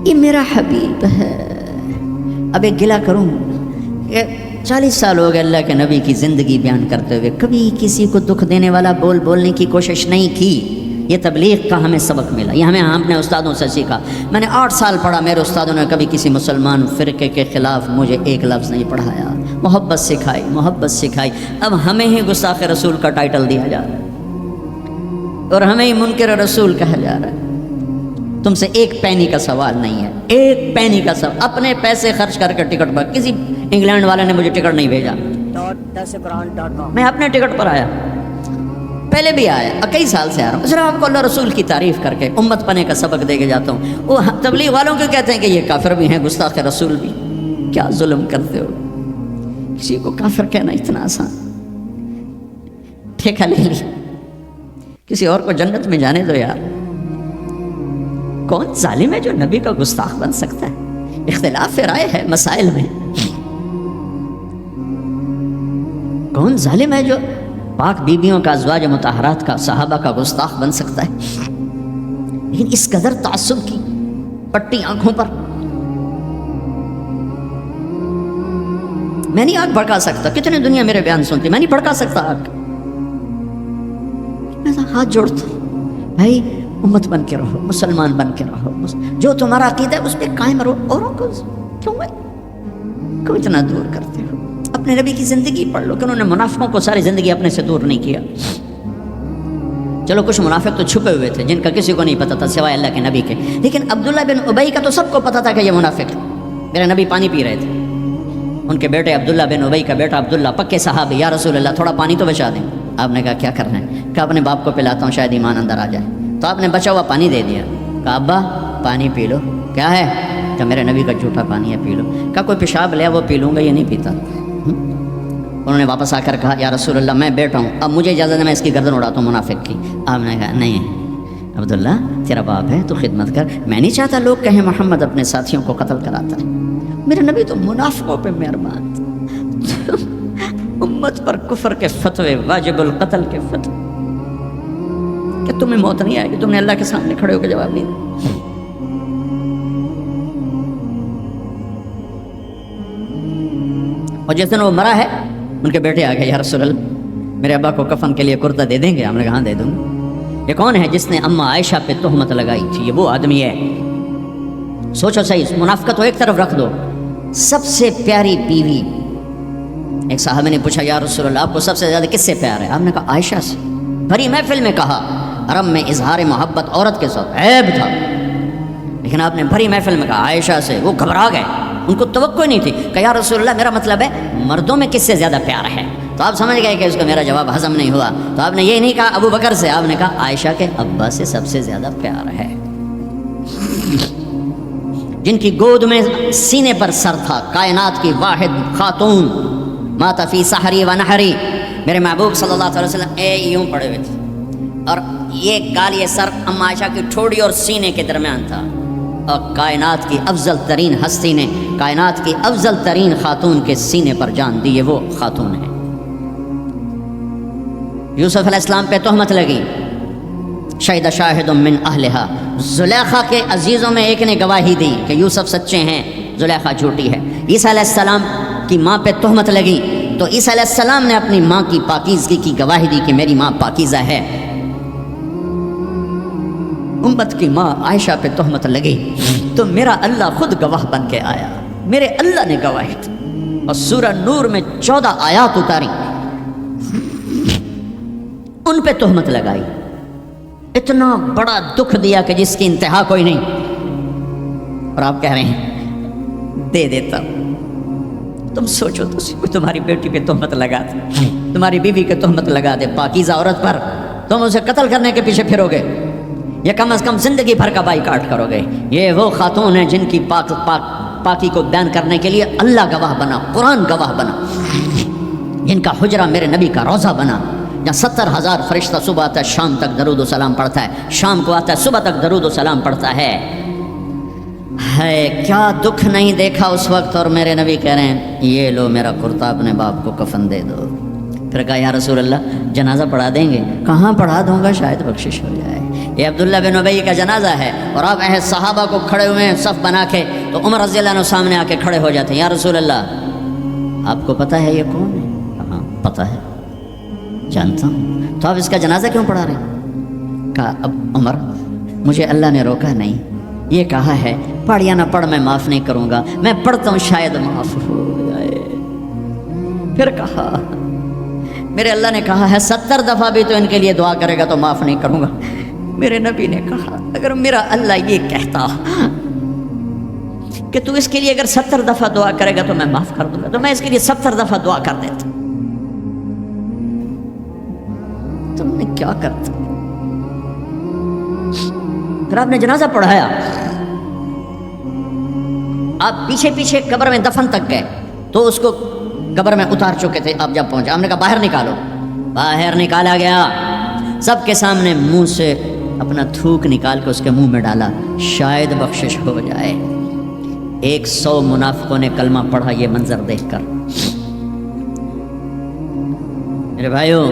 یہ میرا حبیب ہے۔ اب ایک گلہ کروں، 40 سال ہو گئے اللہ کے نبی کی زندگی بیان کرتے ہوئے، کبھی کسی کو دکھ دینے والا بولنے کی کوشش نہیں کی۔ یہ تبلیغ کا ہمیں سبق ملا، یہ ہم اپنے استادوں سے سیکھا۔ میں نے 8 سال پڑھا، میرے استادوں نے کبھی کسی مسلمان فرقے کے خلاف مجھے ایک لفظ نہیں پڑھایا، محبت سکھائی۔ اب ہمیں ہی گستاخ رسول کا ٹائٹل دیا جا رہا ہے اور ہمیں ہی منکر رسول کہا جا رہا ہے۔ تم سے 1 پینی کا سوال نہیں ہے، 1 پینی کا سوال۔ اپنے پیسے خرچ کر کے ٹکٹ پر، کسی انگلینڈ والے نے مجھے ٹکٹ نہیں بھیجا، میں اپنے ٹکٹ پر آیا، پہلے بھی آیا، کئی سال سے آ رہا ہوں، صرف آپ کو اللہ رسول کی تعریف کر کے امت پنے کا سبق دے کے جاتا ہوں۔ وہ تبلیغ والوں کو کہتے ہیں کہ یہ کافر بھی ہیں، گستاخ رسول بھی۔ کیا ظلم کرتے ہو، کسی کو کافر کہنا اتنا آسان، ٹھیکہ لے لی، کسی اور کو جنت میں جانے دو یار۔ کون ظالم ہے جو نبی کا گستاخ بن سکتا ہے؟ اختلاف رائے ہے مسائل میں۔ کون ظالم ہے جو پاک بیویوں کا، ازواج مطہرات کا، صحابہ کا گستاخ بن سکتا ہے؟ لیکن اس قدر تعصب کی پٹی آنکھوں پر، میں نہیں آگ بھڑکا سکتا، کتنے دنیا میرے بیان سنتی، میں نہیں بھڑکا سکتا آگ۔ میں ہاتھ جوڑتا ہوں، بھائی امت بن کے رہو، مسلمان بن کے رہو، جو تمہارا عقیدہ ہے اس پہ قائم رہو، اوروں کو کیوں اتنا دور کرتے ہو؟ اپنے نبی کی زندگی پڑھ لو کہ انہوں نے منافقوں کو ساری زندگی اپنے سے دور نہیں کیا۔ چلو کچھ منافق تو چھپے ہوئے تھے جن کا کسی کو نہیں پتا تھا سوائے اللہ کے نبی کے، لیکن عبداللہ بن ابی کا تو سب کو پتا تھا کہ یہ منافق ہے۔ میرے نبی پانی پی رہے تھے، ان کے بیٹے عبداللہ بن ابی کا بیٹا عبداللہ پکے صحابی، یا رسول اللہ تھوڑا پانی تو بچا دیں۔ آپ نے کہا کیا کرنا ہے؟ کہا اپنے باپ کو پلاتا ہوں شاید ایمان اندر آ جائے۔ تو آپ نے بچا ہوا پانی دے دیا۔ کہا ابا پانی پی لو۔ کیا ہے؟ کہ میرے نبی کا جھوٹا پانی ہے، پی لو۔ کہا کوئی پیشاب لیا وہ پی لوں گا، یہ نہیں پیتا۔ انہوں نے واپس آ کر کہا یا رسول اللہ میں بیٹا ہوں، اب مجھے اجازت ہے میں اس کی گردن اڑاتا ہوں منافق کی۔ آپ نے کہا نہیں عبداللہ تیرا باپ ہے تو خدمت کر، میں نہیں چاہتا لوگ کہیں محمد اپنے ساتھیوں کو قتل کراتا ہے، میرے نبی تو منافقوں پہ مہربان، امت پر کفر کے فتوے، واجب القتل کے فتوے، کہ تمہیں موت نہیں آئے گی، تم نے اللہ کے سامنے کھڑے ہو کے جواب نہیں دیا۔ اور جس دن وہ مرا ہے ان کے بیٹے آ گئے، یا رسول اللہ میرے ابا کو کفن کے لیے کرتا دے دیں گے؟ ہم نے کہا ہاں دے دوں گا۔ یہ کون ہے جس نے اماں عائشہ پہ تہمت لگائی تھی؟ یہ وہ آدمی ہے۔ سوچو صحیح، منافقت کو ایک طرف رکھ دو، سب سے پیاری بیوی، ایک صحابی نے پوچھا یا رسول اللہ آپ کو سب سے زیادہ کس سے پیار ہے؟ آپ نے کہا عائشہ سے۔ بھری محفل میں کہا، عرب میں اظہار محبت عورت کے ساتھ عیب تھا، لیکن آپ نے بھری محفل میں کہا عائشہ سے۔ وہ گھبرا گئے، ان کو توقع نہیں تھی کہ یا رسول اللہ میرا مطلب ہے مردوں میں کس سے زیادہ پیار ہے؟ تو آپ سمجھ گئے کہ اس کو میرا جواب ہضم نہیں ہوا، تو آپ نے یہ نہیں کہا ابو بکر سے، آپ نے کہا عائشہ کے ابا سے سب سے زیادہ پیار ہے، جن کی گود میں سینے پر سر تھا، کائنات کی واحد خاتون، مات فی سحری و نحری، میرے محبوب صلی اللہ علیہ وسلم یوں پڑے ہوئے تھے، اور یہ گال یہ سر ام عائشہ کی ٹھوڑی اور سینے کے درمیان تھا، اور کائنات کی افضل ترین ہستی نے کائنات کی افضل ترین خاتون کے سینے پر جان دی، یہ وہ خاتون ہے۔ یوسف علیہ السلام پہ تہمت لگی، شہد شاہد من اہلہا، زلیخا کے عزیزوں میں ایک نے گواہی دی کہ یوسف سچے ہیں، زلیخا جھوٹی ہے۔ عیسیٰ علیہ السلام کی ماں پہ تہمت لگی تو عیسیٰ علیہ السلام نے اپنی ماں کی پاکیزگی کی گواہی دی کہ میری ماں پاکیزہ ہے۔ امت کی ماں عائشہ پہ تہمت لگی تو میرا اللہ خود گواہ بن کے آیا، میرے اللہ نے گواہی دی، اور سورہ نور میں 14 آیات اتاری، ان پہ تہمت لگائی، اتنا بڑا دکھ دیا کہ جس کی انتہا کوئی نہیں، اور آپ کہہ رہے ہیں دے دیتا۔ تم سوچو تو کوئی تمہاری بیٹی پہ تہمت لگا دے، تمہاری بیوی کے تہمت لگا دے پاکیزہ عورت پر، تم اسے قتل کرنے کے پیچھے پھرو گے یا کم از کم زندگی بھر کا بائیکاٹ کرو گے؟ یہ وہ خاتون ہیں جن کی پاکی کو بیان کرنے کے لیے اللہ گواہ بنا، قرآن گواہ بنا، جن کا حجرہ میرے نبی کا روضہ بنا، جہاں 70,000 فرشتہ صبح آتا ہے شام تک درود و سلام پڑھتا ہے، شام کو آتا ہے صبح تک درود و سلام پڑھتا ہے۔ کیا دکھ نہیں دیکھا اس وقت، اور میرے نبی کہہ رہے ہیں یہ لو میرا کرتا اپنے باپ کو کفن دے دو۔ پھر کہا یا رسول اللہ جنازہ پڑھا دیں گے؟ کہاں پڑھا دوں گا، شاید بخشش ہو جائے۔ یہ عبداللہ بن ابی کا جنازہ ہے، اور آپ صحابہ کو کھڑے ہوئے ہیں صف بنا کے، تو عمر رضی اللہ عنہ سامنے آ کے کھڑے ہو جاتے ہیں، یا رسول اللہ آپ کو پتہ ہے یہ کون ہے؟ ہاں پتہ ہے، جانتا ہوں، تو آپ اس کا جنازہ کیوں پڑھا رہے ہیں؟ کہا اب عمر مجھے اللہ نے روکا نہیں، یہ کہا ہے پڑھ یا نہ پڑھ میں معاف نہیں کروں گا، میں پڑھتا ہوں شاید معاف ہو جائے۔ پھر کہا میرے اللہ نے کہا ہے 70 دفعہ بھی تو ان کے لیے دعا کرے گا تو معاف نہیں کروں گا۔ میرے نبی نے کہا اگر میرا اللہ یہ کہتا کہ تو اس کے لیے اگر 70 دفعہ دعا کرے گا تو میں معاف کر دوں گا، تو میں اس کے لیے 70 دفعہ دعا کر دیتا۔ تم نے کیا کرتا؟ پھر آپ نے جنازہ پڑھایا، آپ پیچھے پیچھے قبر میں دفن تک گئے، تو اس کو قبر میں اتار چکے تھے، آپ جب پہنچے آپ نے کہا باہر نکالو، باہر نکالا گیا، سب کے سامنے منہ سے اپنا تھوک نکال کے اس کے منہ میں ڈالا، شاید بخشش ہو جائے۔ 100 منافقوں نے کلمہ پڑھا یہ منظر دیکھ کر۔ میرے بھائیوں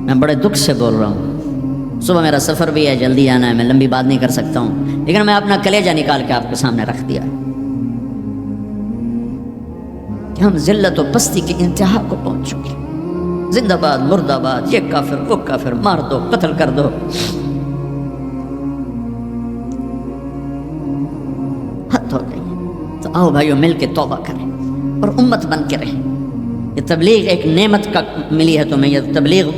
میں بڑے دکھ سے بول رہا ہوں، صبح میرا سفر بھی ہے، جلدی آنا ہے، میں لمبی بات نہیں کر سکتا ہوں، لیکن میں اپنا کلیجہ نکال کے آپ کے سامنے رکھ دیا کہ ہم ذلت و پستی کی انتہا کو پہنچ چکے، زندہ باد مرد آباد، یہ کافر وہ کافر، مار دو قتل کر دو۔ حد ہو گئی، تو آؤ بھائیو مل کے توبہ کریں اور امت بن کے رہیں۔ یہ تبلیغ ایک نعمت کا ملی ہے تمہیں، یہ تبلیغ